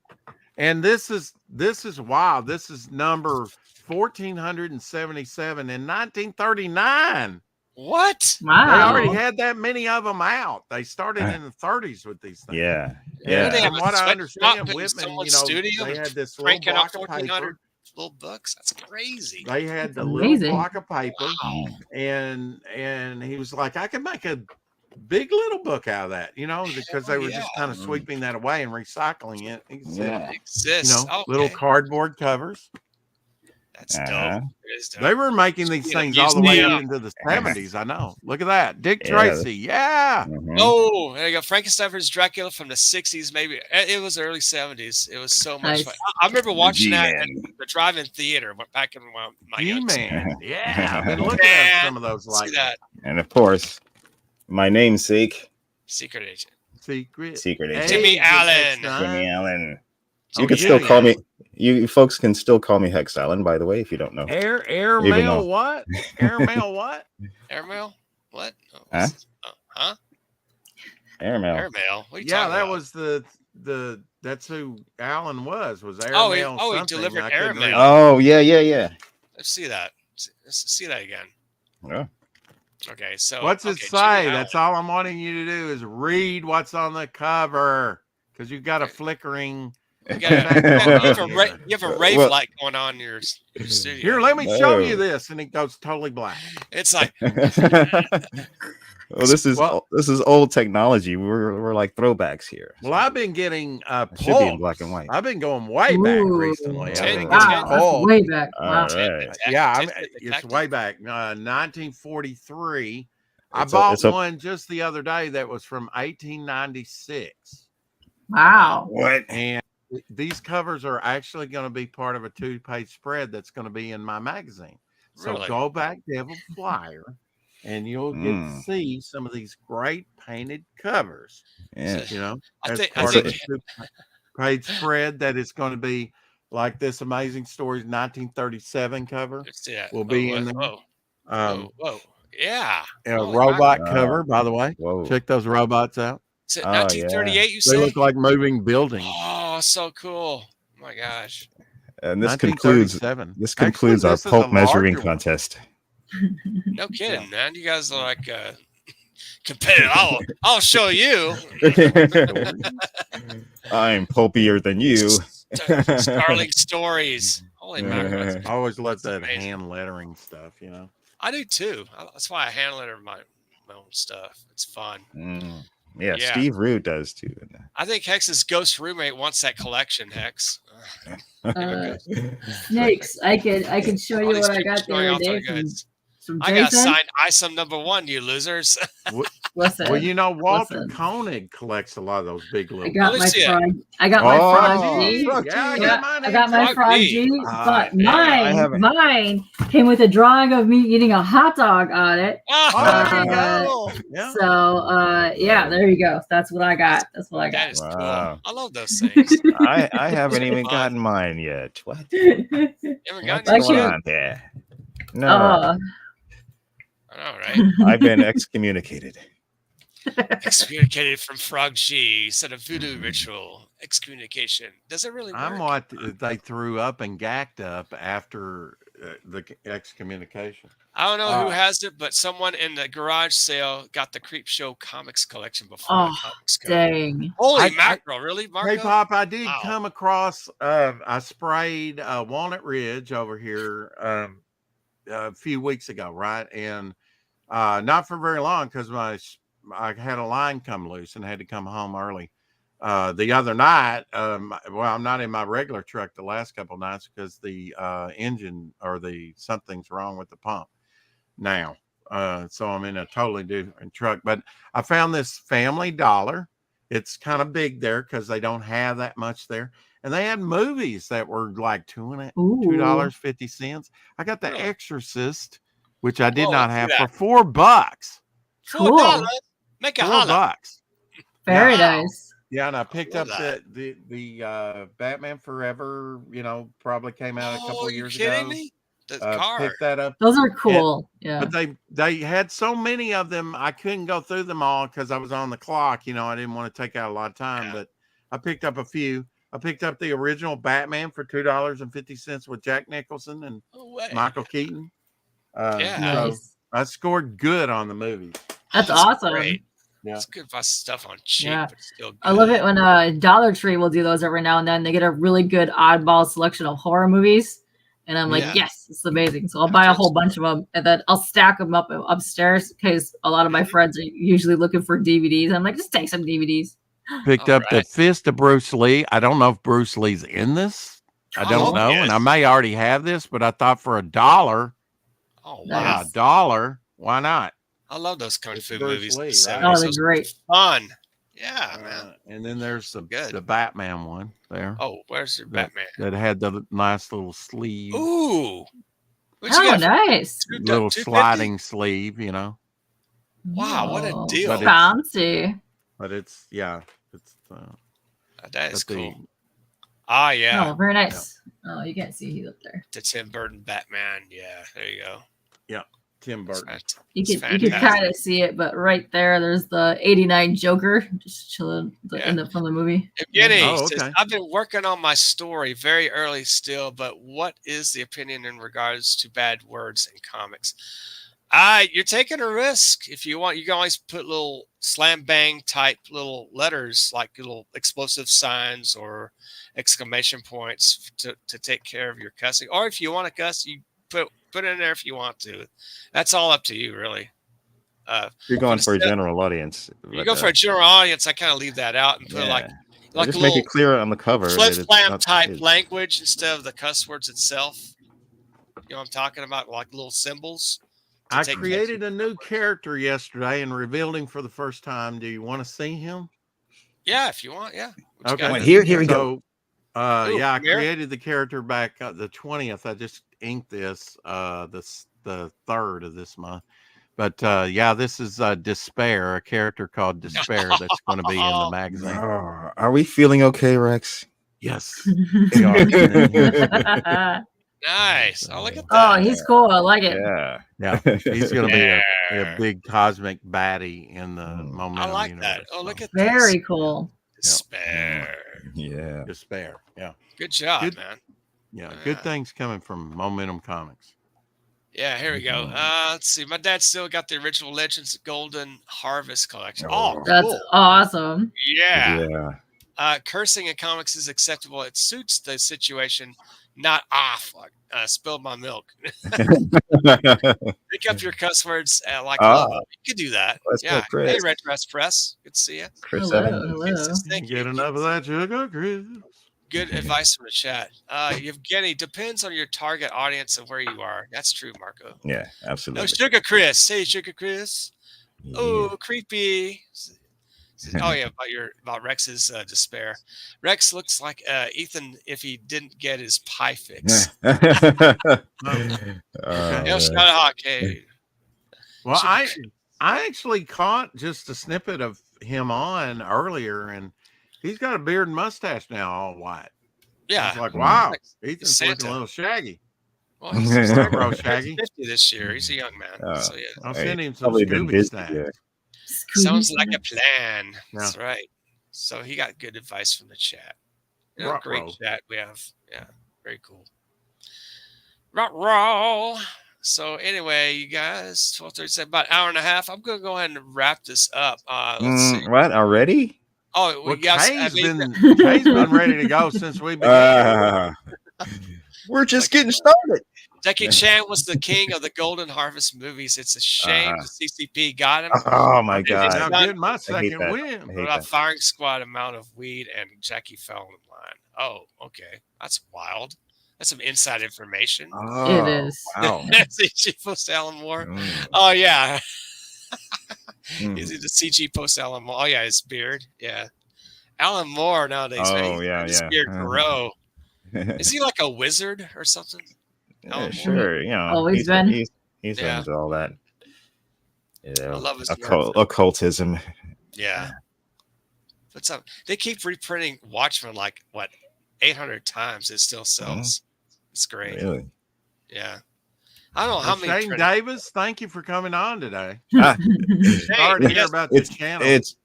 And this is wild. This is number 1477 in 1939. What? They Wow. already had that many of them out. They started in the 30s with these things. Yeah, And They have from a what I sweatshop understand, in Whitman, someone's studio they had this little cranking out block of 1,400 paper. little books. That's crazy. They had the Amazing. little block of paper, and he was like, I could make a big little book out of that, because they were just kind of sweeping that away and recycling it. He said, It exists. little cardboard covers. That's dope. It is dope. They were making these Speaking of things all the way up museum. into the 70s. I know. Look at that. Dick Yeah. Tracy. Yeah. Mhm. Oh, there you go. Frankenstein vs. Dracula from the 60s, maybe. It was early 70s. It was so much Nice. fun. I remember watching that G-Man. in the drive-in theater back in my young days. G-Man. Yeah. I've been looking at some of those See like that. And of course, my namesake, Secret Agent. Secret Agent Jimmy Allen. Jimmy Allen. So Oh, you can yeah, still call yeah. me. You folks can still call me Hex Allen, by the way, if you don't know. Air Even mail though- what? Airmail what? Airmail? What? Oh, Huh? Huh? Airmail. Airmail? What are you Yeah, talking that about? was the that's who Allen was Airmail. Oh, he something. delivered I couldn't airmail. read. Oh yeah. Let's see that. Let's see that again. Yeah. Okay, so What's it okay, say? Jimmy That's Allen. all I'm wanting you to do is read what's on the cover because you've got a flickering. You have a rave Well- light going on in your studio. Here, let me show No. you this, and it goes totally black. It's like Well, this is Well- old technology. We're like throwbacks here. Well, I've been getting It should be in pulse. black and white. I've been going way back Ooh. recently. I've been Wow, getting Wow, pulse. that's way back. All Wow. right. Yeah, Detective. it's way back, 1943. I It's bought a- one just the other day that was from 1896, Wow. What? and these covers are actually going to be part of a 2-page spread that's going to be in my magazine. So Really? go back, Devil Flyer, and you'll get to Mm. see some of these great painted covers. Yeah. I As think part of a 2-page spread that is going to be like this Amazing Stories 1937 cover. Let's see that. will be Whoa, in there. Whoa, Whoa. Yeah. A Oh, robot wow. cover, by the way. Whoa. Check those robots out. Is it Oh, 1938, you They say? look like moving buildings. Oh, so cool. Oh my gosh. And this concludes 1937. this concludes Actually, our this is pulp a measuring larger one. contest. No kidding, man. You guys are like competitive. I'll show you. I'm pulpier than you. Starling Stories. Holy mackerel. I always love That's that amazing. hand lettering stuff, I do too. That's why I hand letter my own stuff. It's fun. Mm. Yeah, Yeah. Steve Rue does too. I think Hex's ghost roommate wants that collection, Hex. Snakes. I could show All you these what I people got the showing other off their day from goods. From I got Jason. signed ISOM #1, you losers. Listen. Well, you know, Walter listen. Koenig collects a lot of those big little. I got me my see it. frog. I got my frog G. Frog Yeah, I G. got mine. I got my Frog frog G. G, but yeah, I haven't. mine came with a drawing of me eating a hot dog on it. Oh, there you go. Yeah. So yeah, there you go. That's what I got. That's what I That got. is Wow. cool. I love those things. I haven't even Fun. gotten mine yet. What? You haven't What's gotten going yours yet? on here? No, I know, right? I've been excommunicated. Excommunicated from Frog G. Said a voodoo ritual. Excommunication. Does it really work? I'm what they threw up and gacked up after the excommunication. I don't know who has it, but someone in the garage sale got the Creep Show comics collection before the comics come. Dang. Holy mackerel, really, Marco? Hey, Pop, I did Wow. come across, I sprayed Walnut Ridge over here a few weeks ago, right? And not for very long because I had a line come loose and had to come home early. The other night, well, I'm not in my regular truck the last couple of nights because the engine or something's wrong with the pump now. So I'm in a totally different truck. But I found this Family Dollar. It's kind of big there because they don't have that much there. And they had movies that were like $2.50. I got The Exorcist, which I did not have, for $4. Cool. $4. Make a holla. $4. Very nice. Yeah, and I picked up the Batman Forever. You know, probably came out a couple of years ago. Kidding me? The card. Picked that up. Those are cool. Yeah. But they had so many of them, I couldn't go through them all because I was on the clock. You know, I didn't want to take out a lot of time, but I picked up a few. I picked up the original Batman for $2.50 with Jack Nicholson and Michael Keaton. Nice. So I scored good on the movie. That's awesome. Great. Yeah. It's good stuff on cheap, Yeah. but still good. I love it when Dollar Tree will do those every now and then. They get a really good oddball selection of horror movies. And I'm like, yes, it's amazing. So I'll buy a whole bunch of them and then I'll stack them up upstairs because a lot of my friends are usually looking for DVDs. I'm like, just take some DVDs. Picked up The Fist of Bruce Lee. I don't know if Bruce Lee's in this. I don't know. And I may already have this, but I thought for $1. Oh, wow. $1. Why not? I love those kung fu Bruce movies. Lee, right? Oh, they're great. Fun. Yeah, man. And then there's the Batman one there. Oh, where's your Batman? That had the nice little sleeve. Ooh. Nice. Little sliding sleeve, you know. Wow, what a deal. But Fancy. But it's that is cool. Ah, yeah. Oh, very nice. Yeah. Oh, you can't see he's up there. The Tim Burton Batman. Yeah, there you go. Yeah, Tim Burton. You can kind of see it, but right there's the '89 Joker just chilling from the movie. Evgeny says, I've been working on my story very early still, but what is the opinion in regards to bad words in comics? You're taking a risk. If you want, you can always put little slam bang type little letters, like little explosive signs or exclamation points to take care of your cussing. Or if you want to cuss, you put it in there if you want to. That's all up to you, really. You're going for a general audience. You go for a general audience. I kind of leave that out and put like just make it clear on the cover. Flip flam type language instead of the cuss words itself. You know what I'm talking about? Like little symbols. I created a new character yesterday and revealed him for the first time. Do you want to see him? Yeah, if you want. Yeah. Okay. Here we go. I created the character back the 20th. I just inked this the 3rd of this month. But this is Despair, a character called Despair that's going to be in the magazine. Are we feeling okay, Rex? Yes. Nice. Oh, look at that. Oh, he's cool. I like it. Yeah. He's going to be a big cosmic baddie in the Momentum I like universe. that. Oh, look at Very cool. Despair. Yeah. Despair. Yeah. Good job, man. Yeah. Good things coming from Momentum Comics. Yeah, here we go. Let's see. My dad still got the original Legends Golden Harvest collection. Oh, that's cool. Awesome. Yeah. Cursing in comics is acceptable. It suits the situation. Not fuck. Spilled my milk. Pick up your cuss words like love. You could do that. Yeah. Hey, Red Dress Press. Good to see you. Chris hello. Get enough of that sugar, Chris. Good advice from the chat. Evgeny, depends on your target audience and where you are. That's true, Marco. Yeah, absolutely. No, Sugar Chris. Hey, Sugar Chris. Yeah. Oh, creepy. Oh yeah, about Rex's despair. Rex looks like Ethan if he didn't get his pie fix. Okay. Well, I actually caught just a snippet of him on earlier, and he's got a beard and mustache now, all white. Yeah, it's like wow, like Ethan's looking a little shaggy. Well, he's Bro, shaggy. 50 this year. He's a young man. So yeah, I'll send him some Scooby snacks. Sounds like a plan. Yeah. That's right. So he got good advice from the chat. Great chat we have. Yeah, very cool. Roll. So anyway, you guys, 12:37, about an hour and a half. I'm gonna go ahead and wrap this up. Let's see. What already? Oh, well, Kay's been ready to go since we began. We're just getting started. Jackie Chan was the king of the Golden Harvest movies. It's a shame the CCP got him. Oh my God! I'm getting my second win. About firing squad amount of weed, and Jackie fell in line. Oh, okay, that's wild. That's some inside information. It is. Wow. CG post Alan Moore. Oh yeah. Is he the CG post Alan Moore? Oh yeah, his beard. Yeah, Alan Moore nowadays. Oh yeah, his beard grow. Is he like a wizard or something? Yeah, sure. You know, always been. He's into all that. You know, I love his occultism. Yeah. What's up? They keep reprinting Watchmen like what 800 times. It still sells. It's great. Really? Yeah. I don't know how many. Shane Davis, thank you for coming on today. Sorry to hear about your channel. It's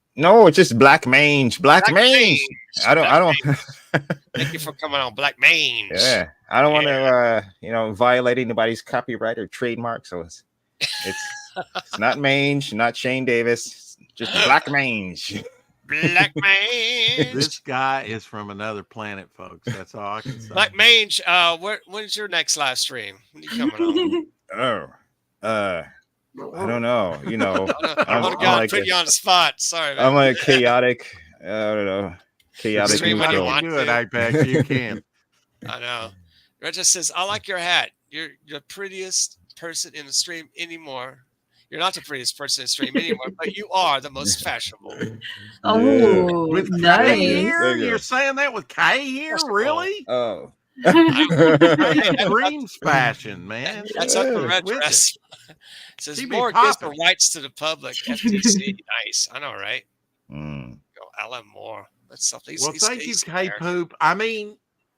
just Black Mange. Black Mange. I don't. Thank you for coming on, Black Mange. Yeah, I don't want to, violate anybody's copyright or trademark. So it's not Mange, not Shane Davis, just Black Mange. Black Mange. This guy is from another planet, folks. That's all I can say. Black Mange. When's your next live stream? When are you coming on? I don't know. I'm gonna put you on the spot. Sorry, man. I'm like chaotic. I don't know. Chaotic. Stream when you want to do it, Apex. You can. I know. Regis says, "I like your hat. You're the prettiest person in the stream anymore. You're not the prettiest person in the stream anymore, but you are the most fashionable." Oh, with nice. Kay here? You're saying that with Kay here? Really? Oh. Dreams fashion, man. That's up the red dress. It says more gives the rights to the public. FTC. Nice. I know, right? Go Alan Moore. That's something. Well, thank you, K-Poop. I mean,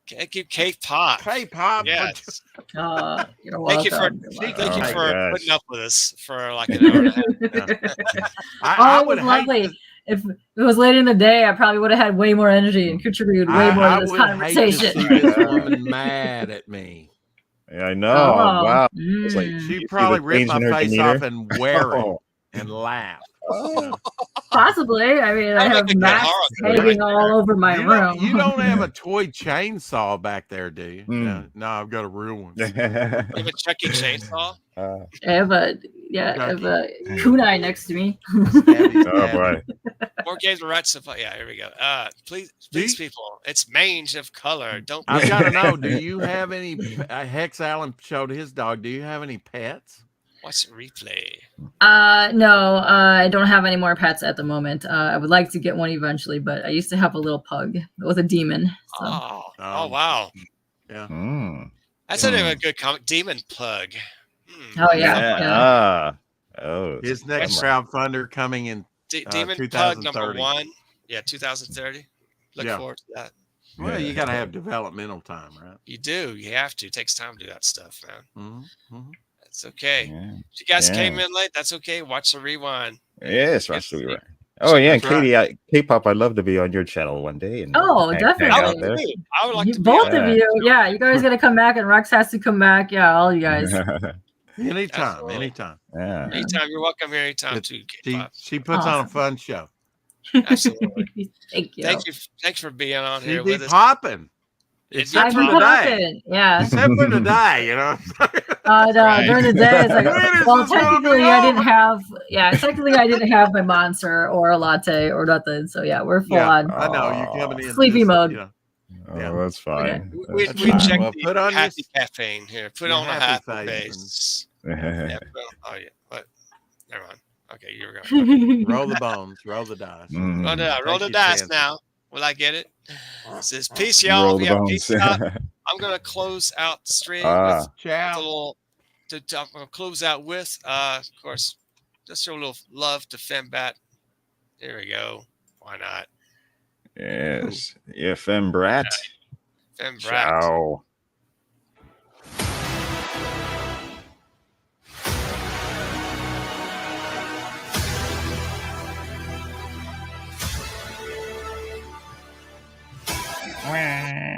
thank you, K-Pop. K-Pop. Yes. You're welcome. Thank you for putting up with us for like an hour and a half. I would lovely. If it was late in the day, I probably would have had way more energy and contributed way more to this conversation. Hate to see this woman mad at me. Yeah, I know. Wow. It's like she probably ripped my face off and wear it and laugh. Possibly. I mean, I have Max hanging all over my room. You don't have a toy chainsaw back there, do you? No, I've got a real one. You have a Chucky chainsaw? I have a kunai next to me. Oh boy. More games of rights. Yeah, here we go. Please, people, it's mange of color. Don't. I've got to know. Do you have any? Hex Allen showed his dog. Do you have any pets? What's replay? No, I don't have any more pets at the moment. I would like to get one eventually, but I used to have a little pug. It was a demon. So. Oh, wow. Yeah. That's a good comic. Demon Pug. Oh, yeah. His next crowdfunder coming in Demon Pug number 1. Yeah, 2030. Look forward to that. Well, you got to have developmental time, right? You do. You have to. It takes time to do that stuff, man. Mm-hmm. It's okay. Yeah. If you guys came in late, that's okay. Watch the rewind. Yes, watch the rewind. Oh yeah, and Katie, K-pop, I'd love to be on your channel one day. And definitely. I would like to be both of you. Yeah, you guys gotta come back, and Rex has to come back. Yeah, all you guys. Anytime. Yeah. Anytime. You're welcome here anytime too. She puts on a fun show. Absolutely. Thank you. Thanks for being on here with us. Popping. Except for today. Yeah. Except for today, during the day, it's like, well, technically I didn't have my monster or a latte or nothing. So yeah, we're full on. I know you're coming in sleepy mode. Oh, Yeah. that's fine. We That's check fine. Well, the put on happy your caffeine here. Put your on a happy happy face face. Yeah, oh yeah. What? Never mind. Okay, you were going. Okay. and roll the bones, roll the dice. Roll the your dice chances. now. Will I get it? It says peace, You y'all. roll the Yeah, bones. peace out. I'm gonna close out the stream with Ah, a Ciao. little. I'm gonna close out with, of course, just show a little love to Fembat. There we go. Why not? yes. FM Brat. Fembrat. Ciao. Wah.